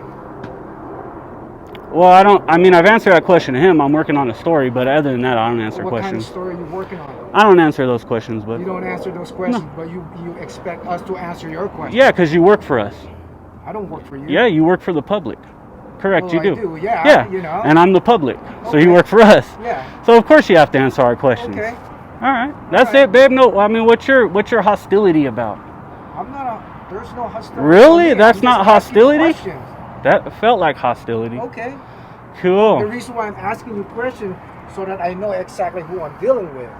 Well, I've answered that question to him. I'm working on a story, but other than that, I don't answer
What kind of
questions.
story are you working on?
I don't answer those questions, but
You don't answer those questions, but you expect us to answer your questions.
yeah, because you work for us.
I don't work for you.
Yeah, you work for the public. Correct,
Well,
you
I
do.
do, yeah,
Yeah,
you know.
and I'm the public, so you
Okay.
work for us.
Yeah.
So of course you have to answer our questions.
Okay.
All right, that's
All right.
it, babe. No, what's your hostility about?
I'm not there's no hostility.
Really?
for me.
That's
I'm
not
just asking
hostility?
questions.
That felt like hostility.
Okay. The
Cool.
reason why I'm asking you questions so that I know exactly who I'm dealing with.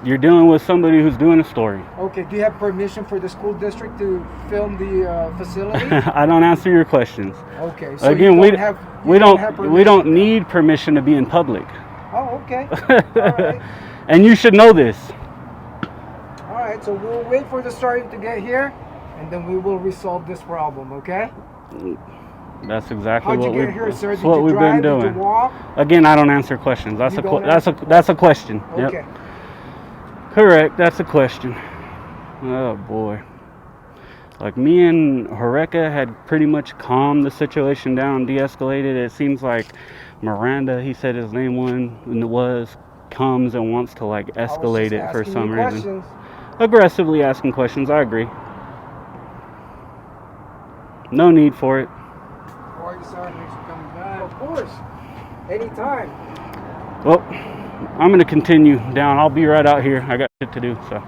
You're dealing with somebody who's doing a story.
Okay, do you have permission for the school district to film the facility?
I don't answer your questions.
Okay, so
Again,
you
we
don't have, you
we
don't have
don't we
permission.
don't need permission to be in public.
Oh, okay. All right.
And you should know this.
All right, so we'll wait for the sergeant to get here, and then we will resolve this problem, okay?
That's exactly
How'd you
what
get
we've
here, sir? Did
what
you
we've
drive?
been
Did
doing.
you walk?
Again, I don't answer questions. That's
You
a
don't
that's a question. Yep.
Okay.
Correct. That's a question. Oh boy. Like me and Horeka had pretty much calmed the situation down, de-escalated. It seems like Miranda, he said his name comes and wants to like
I was
escalate
just
it for
asking
some
you
reason.
questions.
Aggressively asking questions. I agree. No need for it.
All right, sir. Thanks for coming back. Of course. Anytime.
Well, I'm gonna continue down. I'll be right out here. I got shit to do. So.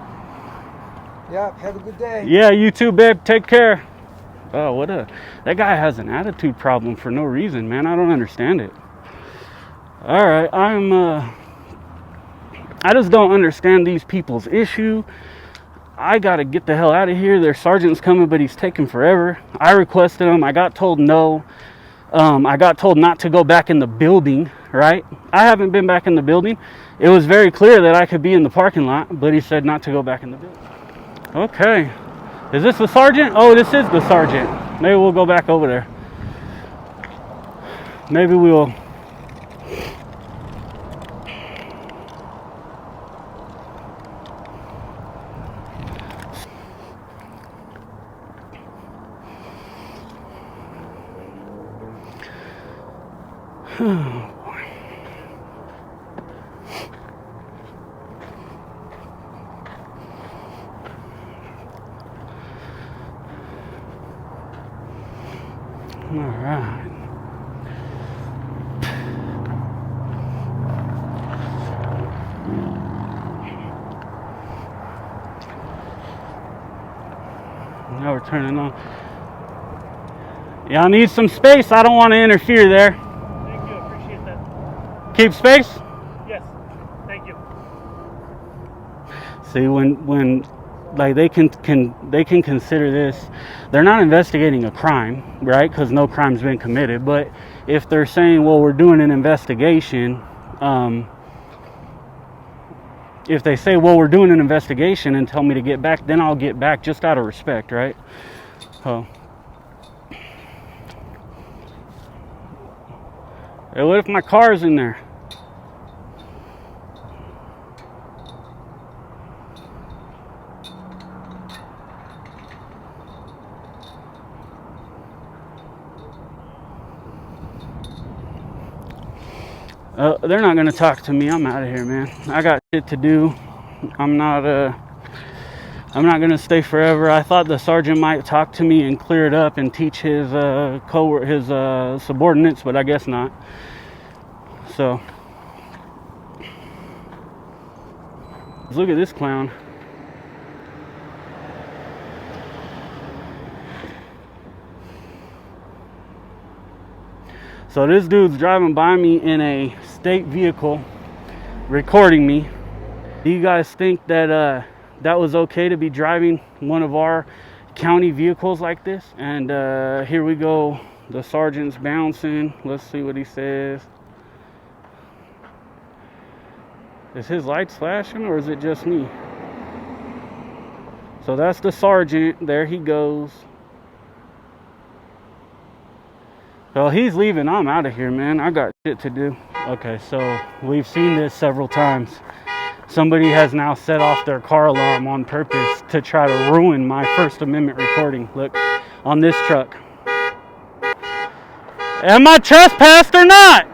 Yeah, have a good day.
Yeah, you too, babe. Take care. Oh, that guy has an attitude problem for no reason, man. I don't understand it. All right, I just don't understand these people's issue. I gotta get the hell out of here. Their sergeant's coming, but he's taking forever. I requested him. I got told no. I got told not to go back in the building, right? I haven't been back in the building. It was very clear that I could be in the parking lot, but he said not to go back in the building. Okay. Is this the sergeant? Oh, this is the sergeant. Maybe we'll go back over there. Maybe we'll... All right. Now we're turning on. Y'all need some space. I don't want to interfere there.
Thank you, appreciate that.
Keep space?
Yes, thank you.
See, when like they can consider this, they're not investigating a crime, right? Because no crime's been committed. But if they're saying, well, we're doing an investigation, if they say, well, we're doing an investigation and tell me to get back, then I'll get back just out of respect, right? Oh. Hey, what if my car's in there? They're not gonna talk to me. I'm out of here, man. I got shit to do. I'm not gonna stay forever. I thought the sergeant might talk to me and clear it up and teach his subordinates, but I guess not. So look at this clown. So this dude's driving by me in a state vehicle, recording me. Do you guys think that that was okay to be driving one of our county vehicles like this? And here we go. The sergeant's bouncing. Let's see what he says. Is his lights flashing or is it just me? So that's the sergeant. There he goes. Well, he's leaving. I'm out of here, man. I got shit to do. Okay, so we've seen this several times. Somebody has now set off their car alarm on purpose to try to ruin my First Amendment recording. Look, on this truck. Am I trespassed or not?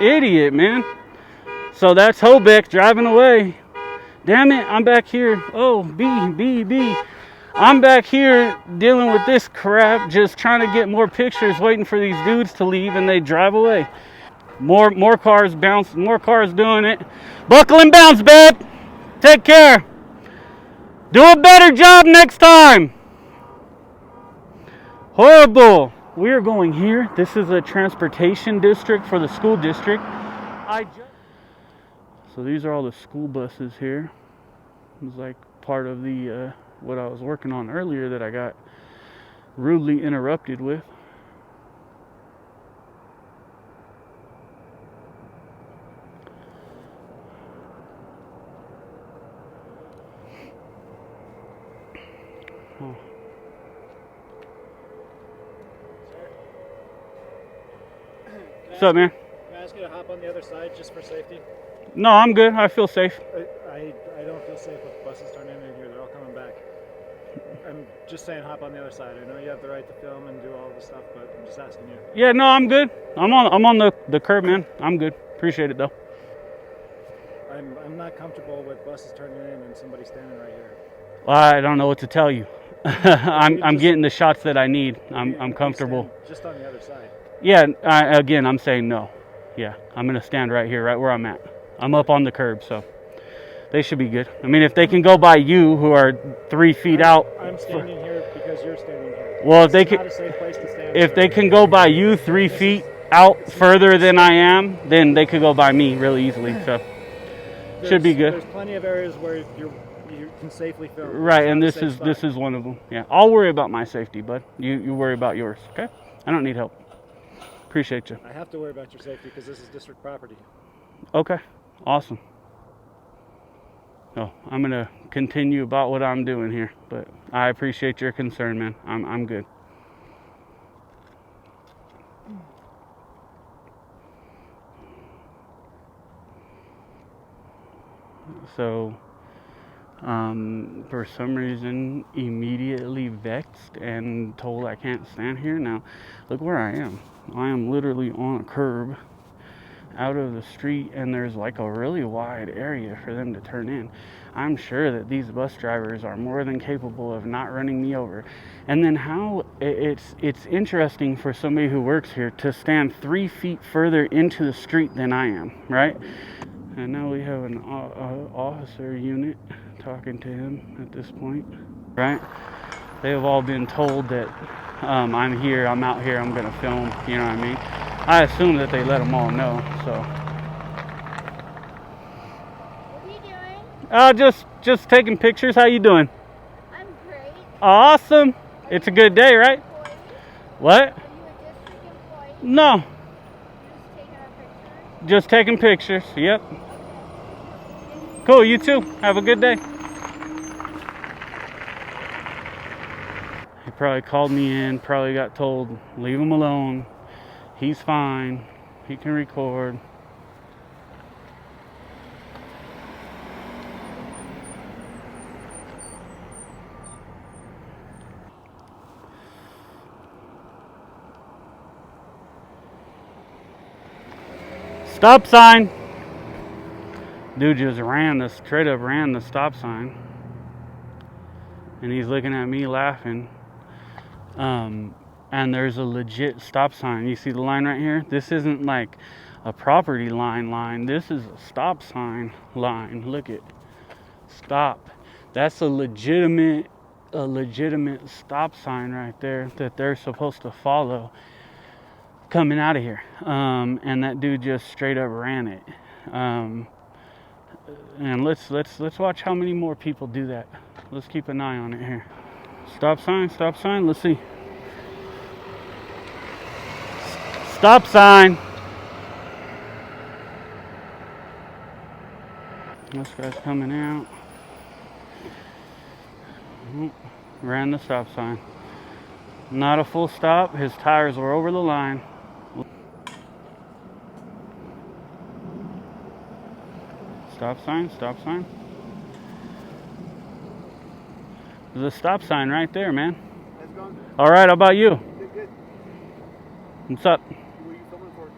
Idiot, man. So that's Hobeck driving away. Damn it, I'm back here. Oh, B. I'm back here dealing with this crap, just trying to get more pictures, waiting for these dudes to leave, and they drive away. More cars bounce, more cars doing it. Buckle and bounce, babe. Take care. Do a better job next time. Horrible. We are going here. This is a transportation district for the school district. So these are all the school buses here. It was like part of the what I was working on earlier that I got rudely interrupted with. Oh. What's up, man?
Can I ask you to hop on the other side just for safety?
No, I'm good. I feel safe.
I don't feel safe with buses turning in here. They're all coming back. I'm just saying hop on the other side. I know you have the right to film and do all this stuff, but I'm just asking you.
Yeah, no, I'm good. I'm on the curb, man. I'm good. Appreciate it though.
I'm not comfortable with buses turning in and somebody standing right here.
I don't know what to tell you. I'm getting the shots that I need. I'm comfortable.
Just on the other side.
Yeah, again, I'm saying no. Yeah, I'm gonna stand right here, right where I'm at. I'm up on the curb, so they should be good. I mean, if they can go by you, who are 3 feet out.
I'm standing here because you're standing here.
Well, if they can,
not a safe place to stand.
if they can go by you 3 feet out further than I am, then they could go by me really easily. So should be good.
There's plenty of areas where you can safely film.
Right, and this is one of them. Yeah, I'll worry about my safety, bud. You worry about yours, okay? I don't need help. Appreciate you.
I have to worry about your safety because this is district property.
Okay, awesome. No, I'm gonna continue about what I'm doing here, but I appreciate your concern, man. I'm good. So, for some reason, immediately vexed and told I can't stand here. Now, look where I am. I am literally on a curb out of the street, and there's like a really wide area for them to turn in. I'm sure that these bus drivers are more than capable of not running me over. And then how it's interesting for somebody who works here to stand 3 feet further into the street than I am, right? And now we have an officer unit talking to him at this point, right? They have all been told that I'm out here, I'm gonna film, you know what I mean? I assume that they let them all know, so.
What are you doing?
Just taking pictures. How you doing?
I'm great.
Awesome. It's a good day, right?
Employee?
What?
Are you a district employee?
No,
You're just taking our pictures?
just taking pictures. Yep. Cool, you too. Have a good day. He probably called me in, probably got told, leave him alone. He's fine. He can record. Stop sign. Dude just straight up ran the stop sign. And he's looking at me laughing. And there's a legit stop sign. You see the line right here? This isn't like a property line. This is a stop sign line. Look at stop. That's a legitimate stop sign right there that they're supposed to follow coming out of here. And that dude just straight up ran it. And let's watch how many more people do that. Let's keep an eye on it here. Stop sign. Let's see. Stop sign. This guy's coming out. Ran the stop sign. Not a full stop. His tires were over the line. Stop sign. There's a stop sign right there, man. All right, how about you?
Good.
What's up?
What are you filming for?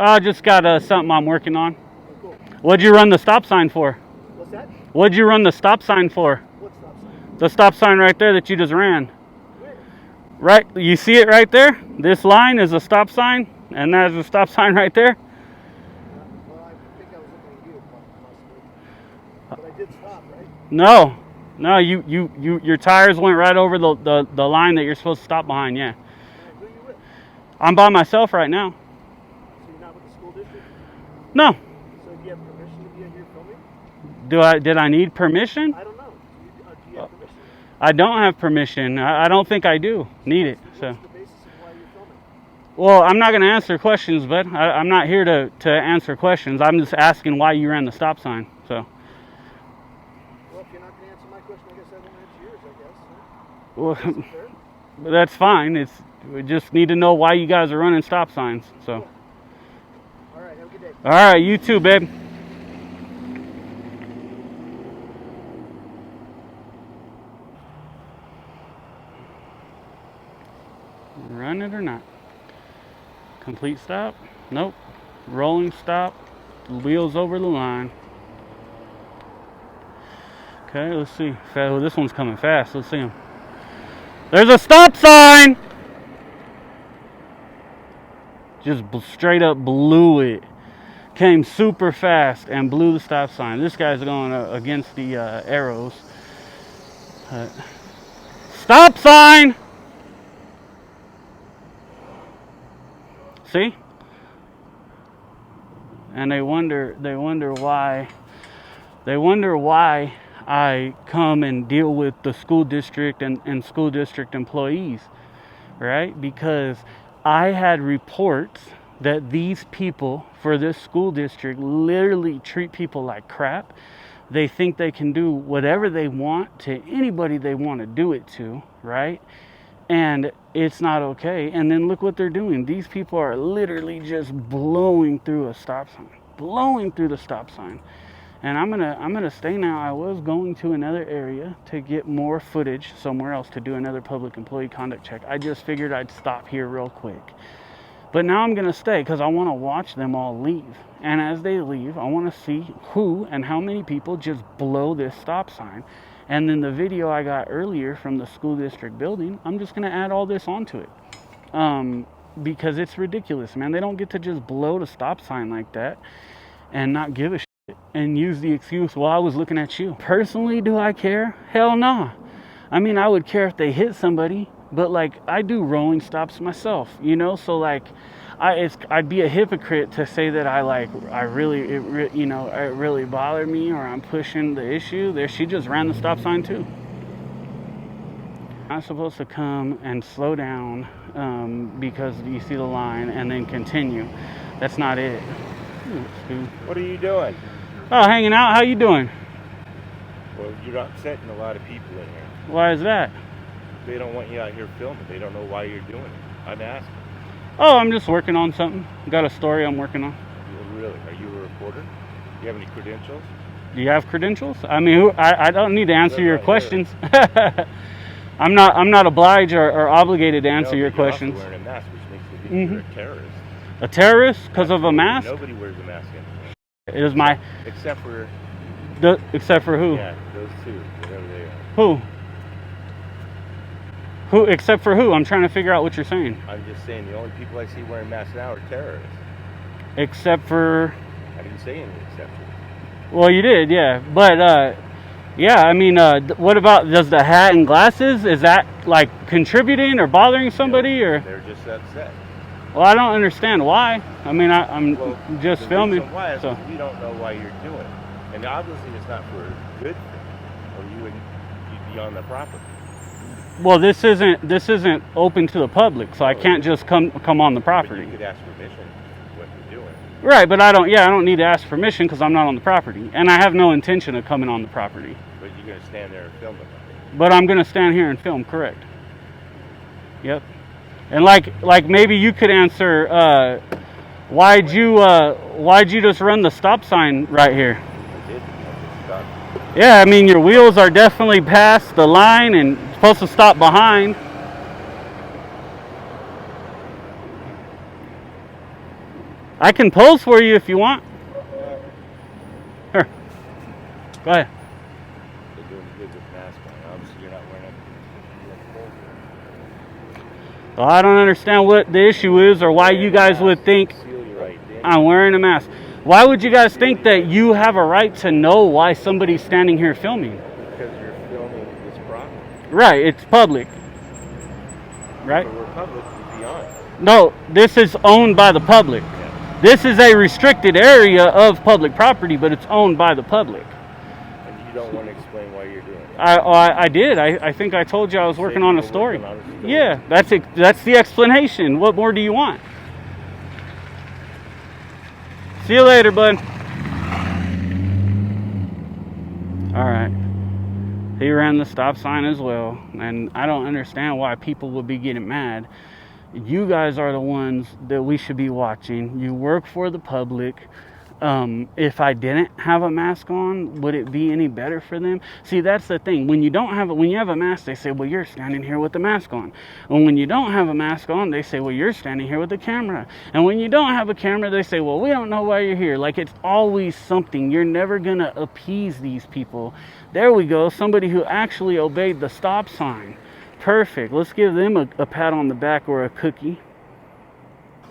I just got something I'm working on.
Oh, cool.
What'd you run the stop sign for?
What's that?
What'd you run the stop sign for?
What stop sign?
The stop sign right there that you just ran.
Where?
Right, you see it right there? This line is a stop sign, and there's a stop sign right there.
Well, I think I was looking at you, possibly. But I did stop, right?
No, your tires went right over the line that you're supposed to stop behind. Yeah,
Who are you with?
I'm by myself right now.
So you're not with the school district?
No,
So do you have permission to be in here filming?
did I need permission?
I don't know. Do you have permission?
I don't have permission. I don't think I do need it. So,
What's the basis of why you're filming?
well, I'm not gonna answer questions, but I'm not here to answer questions. I'm just asking why you ran the stop sign. So.
Well, if you're not going to answer my question, I guess I won't answer yours, I guess. Huh?
Well,
Is that fair?
that's fine. We just need to know why you guys are running stop signs. So,
All right, have a good day.
all right, you too, babe. Run it or not? Complete stop? Nope. Rolling stop. Wheels over the line. Okay, let's see. Oh, this one's coming fast. Let's see him. There's a stop sign! Just straight up blew it. Came super fast and blew the stop sign. This guy's going against the arrows. Stop sign! See? And they wonder why I come and deal with the school district and school district employees, right? Because I had reports that these people for this school district literally treat people like crap. They think they can do whatever they want to anybody they want to do it to, right? And it's not okay. And then look what they're doing. These people are literally just blowing through a stop sign. Blowing through the stop sign. And I'm gonna stay now. I was going to another area to get more footage somewhere else to do another public employee conduct check. I just figured I'd stop here real quick. But now I'm gonna stay because I want to watch them all leave. And as they leave, I want to see who and how many people just blow this stop sign. And then the video I got earlier from the school district building, I'm just gonna add all this onto it. Because it's ridiculous, man. They don't get to just blow the stop sign like that and not give a shit and use the excuse, well, I was looking at you. Personally, do I care? Hell no. I mean, I would care if they hit somebody, but like I do rolling stops myself, you know. So like, I'd be a hypocrite to say that it really bothered me or I'm pushing the issue. There, she just ran the stop sign too. I'm supposed to come and slow down because you see the line and then continue. That's not it.
What are you doing?
Oh, hanging out. How you doing?
Well, you're upsetting a lot of people in here.
Why is that?
They don't want you out here filming. They don't know why you're doing it. I'm asking.
Oh, I'm just working on something. Got a story I'm working on.
Really? Are you a reporter? Do you have any credentials?
Do you have credentials? I mean, I don't need to answer your questions. I'm not obliged or obligated to answer your questions.
You're also wearing a mask, which makes you think you're a terrorist.
A terrorist because of a mask?
Nobody wears a mask anymore.
It is my...
Except for...
Except for who?
Yeah, those two, whatever they are.
Who? Who? Except for who? I'm trying to figure out what you're saying.
I'm just saying the only people I see wearing masks now are terrorists.
Except for...
I didn't say any exceptions.
Well, you did, yeah. But, yeah, I mean, what about, does the hat and glasses, is that, like, contributing or bothering somebody, or?
They're just upset.
Well, I don't understand why. I mean, I'm just filming.
Why is
So
we don't know why you're doing it. And obviously it's not for a good thing, or you'd be on the property.
well, this isn't open to the public, so I can't just come on the
But
property.
you could ask permission what you're doing.
Right, but I don't need to ask permission because I'm not on the property, and I have no intention of coming on the property.
But you're going to stand there and film it.
But I'm gonna stand here and film, correct? Yep. And like maybe you could answer, why'd you just run the stop sign right here?
I did. I just stopped.
Yeah, I mean your wheels are definitely past the line and supposed to stop behind. I can pose for you if you want. Here. Go ahead.
They're doing good with masks on. Obviously you're not wearing it.
Well, I don't understand what the issue is or why you guys would think I'm wearing a mask. Why would you guys think that you have a right to know why somebody's standing here filming?
Because you're filming this property.
Right, it's public. Right?
But we're public, we're beyond.
No, this is owned by the public. This is a restricted area of public property, but it's owned by the public.
And you don't want to explain why you're doing it.
I did. I think I told you I was working on a story. Yeah, that's the explanation. What more do you want? See you later, bud. All right. He ran the stop sign as well, and I don't understand why people would be getting mad. You guys are the ones that we should be watching. You work for the public. If I didn't have a mask on, would it be any better for them? See, that's the thing. When you have a mask, they say, well, you're standing here with the mask on. And when you don't have a mask on, they say, well, you're standing here with the camera. And when you don't have a camera, they say, well, we don't know why you're here. Like, it's always something. You're never going to appease these people. There we go. Somebody who actually obeyed the stop sign. Perfect. Let's give them a pat on the back or a cookie.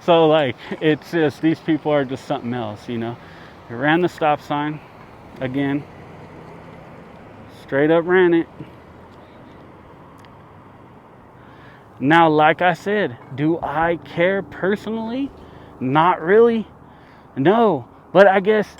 So, like, it's just, these people are just something else, you know. They ran the stop sign again. Straight up ran it. Now, like I said, do I care personally? Not really. No. But I guess,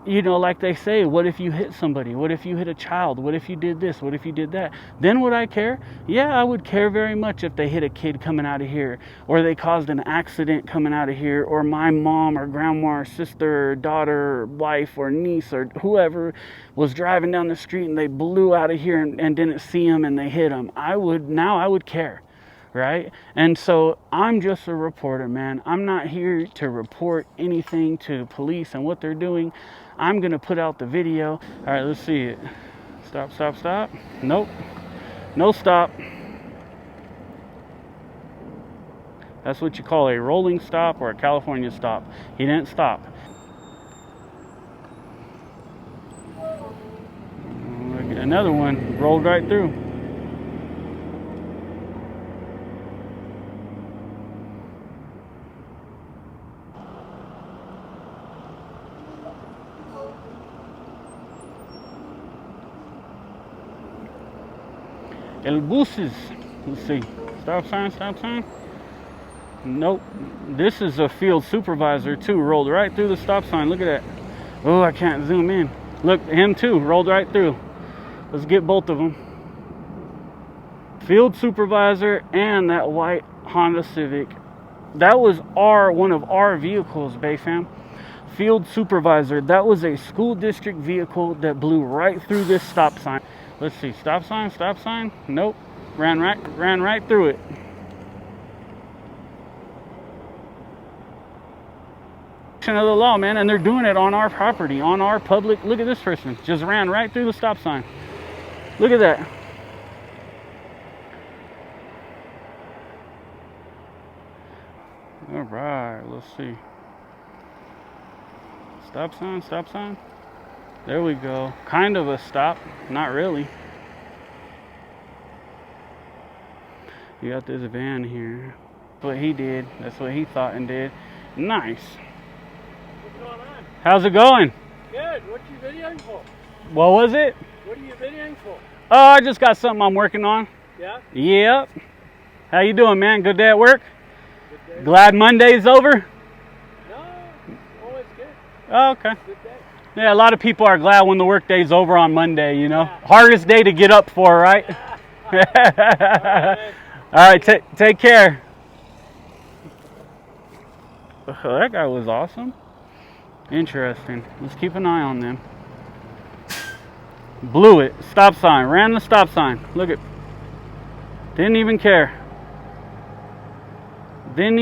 you know, like they say, what if you hit somebody? What if you hit a child? What if you did this? What if you did that? Then would I care? Yeah, I would care very much if they hit a kid coming out of here, or they caused an accident coming out of here, or my mom or grandma or sister or daughter or wife or niece or whoever was driving down the street and they blew out of here and didn't see them and they hit them. I would care. Right? And so I'm just a reporter, man. I'm not here to report anything to police and what they're doing. I'm going to put out the video. All right, let's see it. Stop, stop, stop. Nope. No stop. That's what you call a rolling stop or a California stop. He didn't stop. Another one rolled right through. El buses. Let's see. Stop sign, stop sign. Nope. This is a field supervisor too. Rolled right through the stop sign. Look at that. Oh, I can't zoom in. Look, him too. Rolled right through. Let's get both of them. Field supervisor and that white Honda Civic. That was one of our vehicles, Bay Fam. Field supervisor. That was a school district vehicle that blew right through this stop sign. Let's see. Stop sign, stop sign. Nope. Ran right through it. Of the law, man, and they're doing it on our property, on our public. Look at this person. Just ran right through the stop sign. Look at that. All right, let's see. Stop sign, stop sign. There we go. Kind of a stop. Not really. You got this van here. That's what he did. That's what he thought and did. Nice.
What's going on?
How's it going?
Good. What you videoing for?
What was it?
What are you videoing for?
Oh, I just got something I'm working on.
Yeah?
Yep. How you doing, man? Good day at work?
Good day.
Glad Monday's over?
No, always good.
Oh, okay.
Good day.
Yeah, a lot of people are glad when the work day's over on Monday, you know?
Yeah.
Hardest day to get up for, right? All right, take care. Oh, that guy was awesome. Interesting. Let's keep an eye on them. Blew it. Stop sign. Ran the stop sign. Look at. Didn't even care. Didn't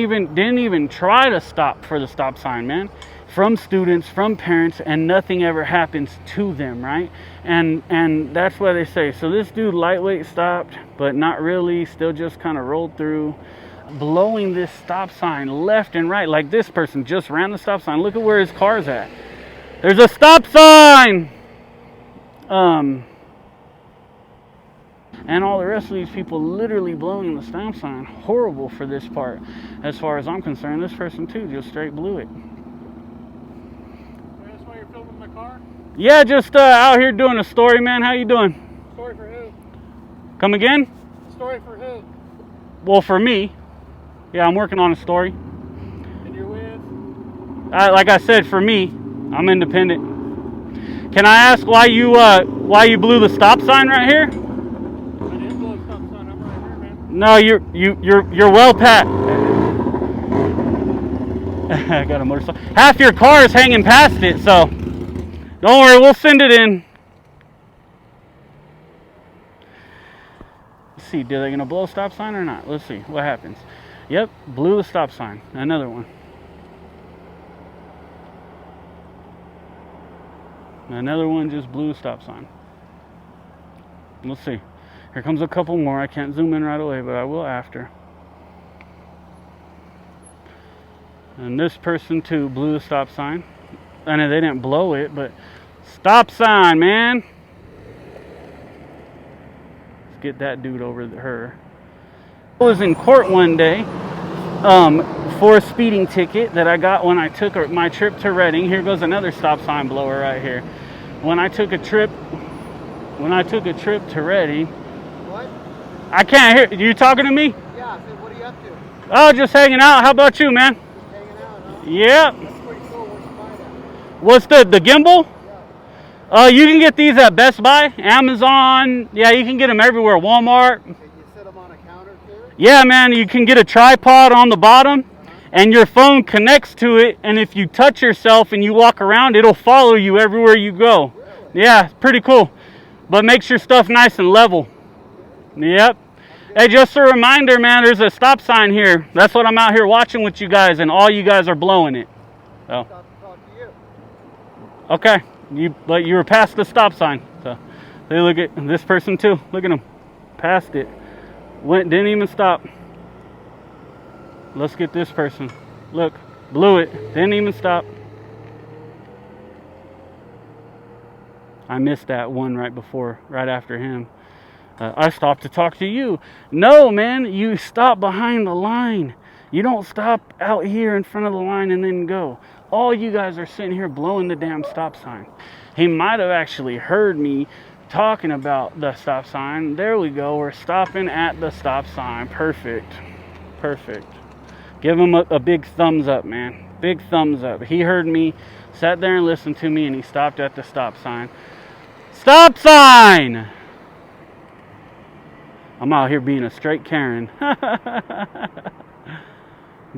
even try to stop for the stop sign, man. From students, from parents, and nothing ever happens to them, right? And that's what they say. So this dude lightweight stopped, but not really. Still just kind of rolled through, blowing this stop sign left and right. Like this person just ran the stop sign. Look at where his car's at. There's a stop sign. And all the rest of these people literally blowing the stop sign. Horrible for this part. As far as I'm concerned, this person too just straight blew it.
That's why you're filming my car?
Yeah, just out here doing a story, man. How you doing?
Story for who?
Come again?
Story for who?
Well, for me. Yeah, I'm working on a story.
And you're with?
Like I said, for me, I'm independent. Can I ask why you blew the stop sign right here?
I didn't blow a stop sign. I'm right here, man.
No, you're well pat. I got a motorcycle. Half your car is hanging past it, so don't worry, we'll send it in. Let's see, are they gonna blow a stop sign or not? Let's see what happens. Yep, blew the stop sign. Another one. Another one just blew a stop sign. Let's see. Here comes a couple more. I can't zoom in right away, but I will after. And this person too blew the stop sign. I know they didn't blow it, but stop sign, man. Let's get that dude over her. I was in court one day for a speeding ticket that I got when I took my trip to Reading. Here goes another stop sign blower right here. When I took a trip to Reading.
What?
I can't hear you talking to me?
Yeah, so what are you up to?
Oh, just hanging out. How about you, man?
Just hanging out, huh?
Yep.
That's pretty cool. Where'd you buy that?
What's the gimbal?
Yeah.
You can get these at Best Buy, Amazon. Yeah, you can get them everywhere. Walmart.
Okay, you set them on a counter too?
Yeah, man, you can get a tripod on the bottom, and your phone connects to it, and if you touch yourself and you walk around, it'll follow you everywhere you go.
Really?
Yeah, it's pretty cool. But makes your stuff nice and level. Yep. Hey, just a reminder, man, there's a stop sign here. That's what I'm out here watching with you guys, and all you guys are blowing it. So.
Stop to talk to you.
Okay, but you were past the stop sign. So they look at this person too. Look at him, passed it. Didn't even stop. Let's get this person. Look, blew it. Didn't even stop. I missed that one right after him. I stopped to talk to you. No, man, you stop behind the line. You don't stop out here in front of the line and then go. All you guys are sitting here blowing the damn stop sign. He might have actually heard me talking about the stop sign. There we go. We're stopping at the stop sign. Perfect. Perfect. Give him a big thumbs up, man. Big thumbs up. He heard me, sat there and listened to me, and he stopped at the stop sign. Stop sign! I'm out here being a straight Karen.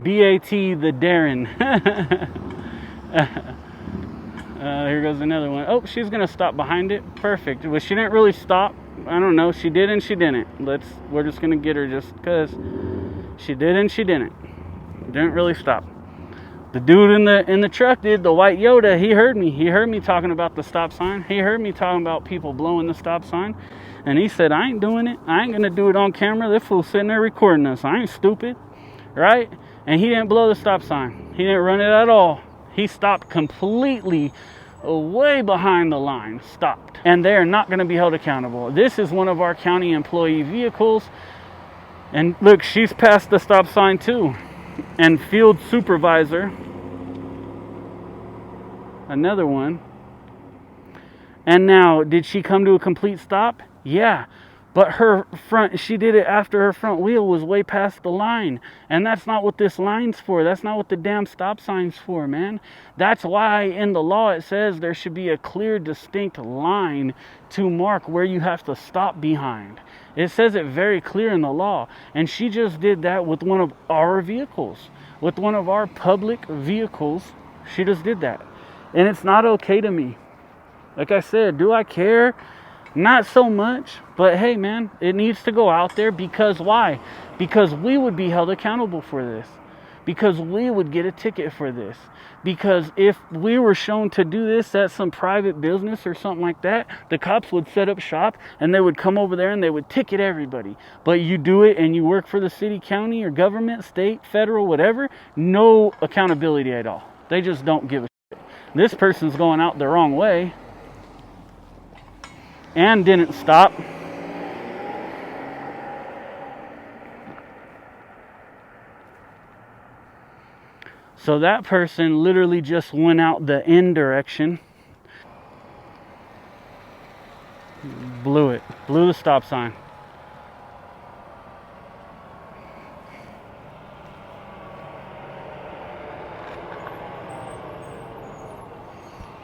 B-A-T the Darren. Here goes another one. Oh, she's gonna stop behind it. Perfect. Well, she didn't really stop. I don't know. She did and she didn't. We're just gonna get her just because she did and she didn't. Didn't really stop. The dude in the truck did. The white Yoda. He heard me. He heard me talking about the stop sign. He heard me talking about people blowing the stop sign, and he said, "I ain't doing it. I ain't gonna do it on camera. This fool's sitting there recording us. I ain't stupid, right?" And he didn't blow the stop sign. He didn't run it at all. He stopped completely way behind the line. Stopped. And they are not going to be held accountable. This is one of our county employee vehicles. And look, she's passed the stop sign too. And field supervisor. Another one. And now, did she come to a complete stop? Yeah. But she did it after her front wheel was way past the line. And that's not what this line's for. That's not what the damn stop sign's for, man. That's why in the law it says there should be a clear, distinct line to mark where you have to stop behind. It says it very clear in the law. And she just did that with one of our vehicles. With one of our public vehicles, she just did that. And it's not okay to me. Like I said, do I care? Not so much, but hey man, it needs to go out there because why? Because we would be held accountable for this. Because we would get a ticket for this. Because if we were shown to do this at some private business or something like that, the cops would set up shop and they would come over there and they would ticket everybody. But you do it and you work for the city, county, or government, state, federal, whatever, no accountability at all. They just don't give a shit. This person's going out the wrong way and didn't stop. So that person literally just went out the end direction. Blew it. Blew the stop sign.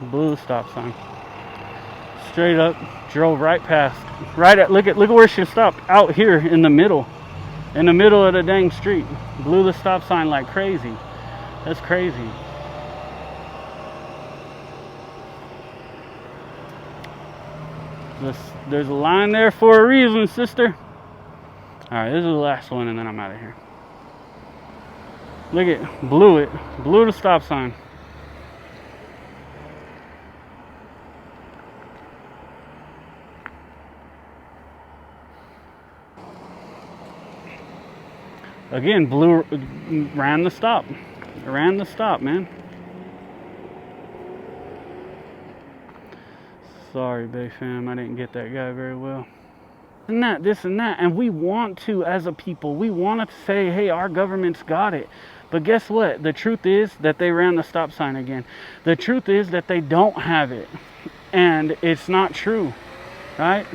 Blew the stop sign. Straight up, drove right past. Look at where she stopped. Out here in the middle of the dang street. Blew the stop sign like crazy. That's crazy. There's a line there for a reason, sister. All right, this is the last one, and then I'm out of here. Look at, blew the stop sign. Again, ran the stop. Ran the stop, man. Sorry, Bay fam, I didn't get that guy very well. And that, this and that. And we want to, as a people, we want to say, hey, our government's got it. But guess what? The truth is that they ran the stop sign again. The truth is that they don't have it. And it's not true, right?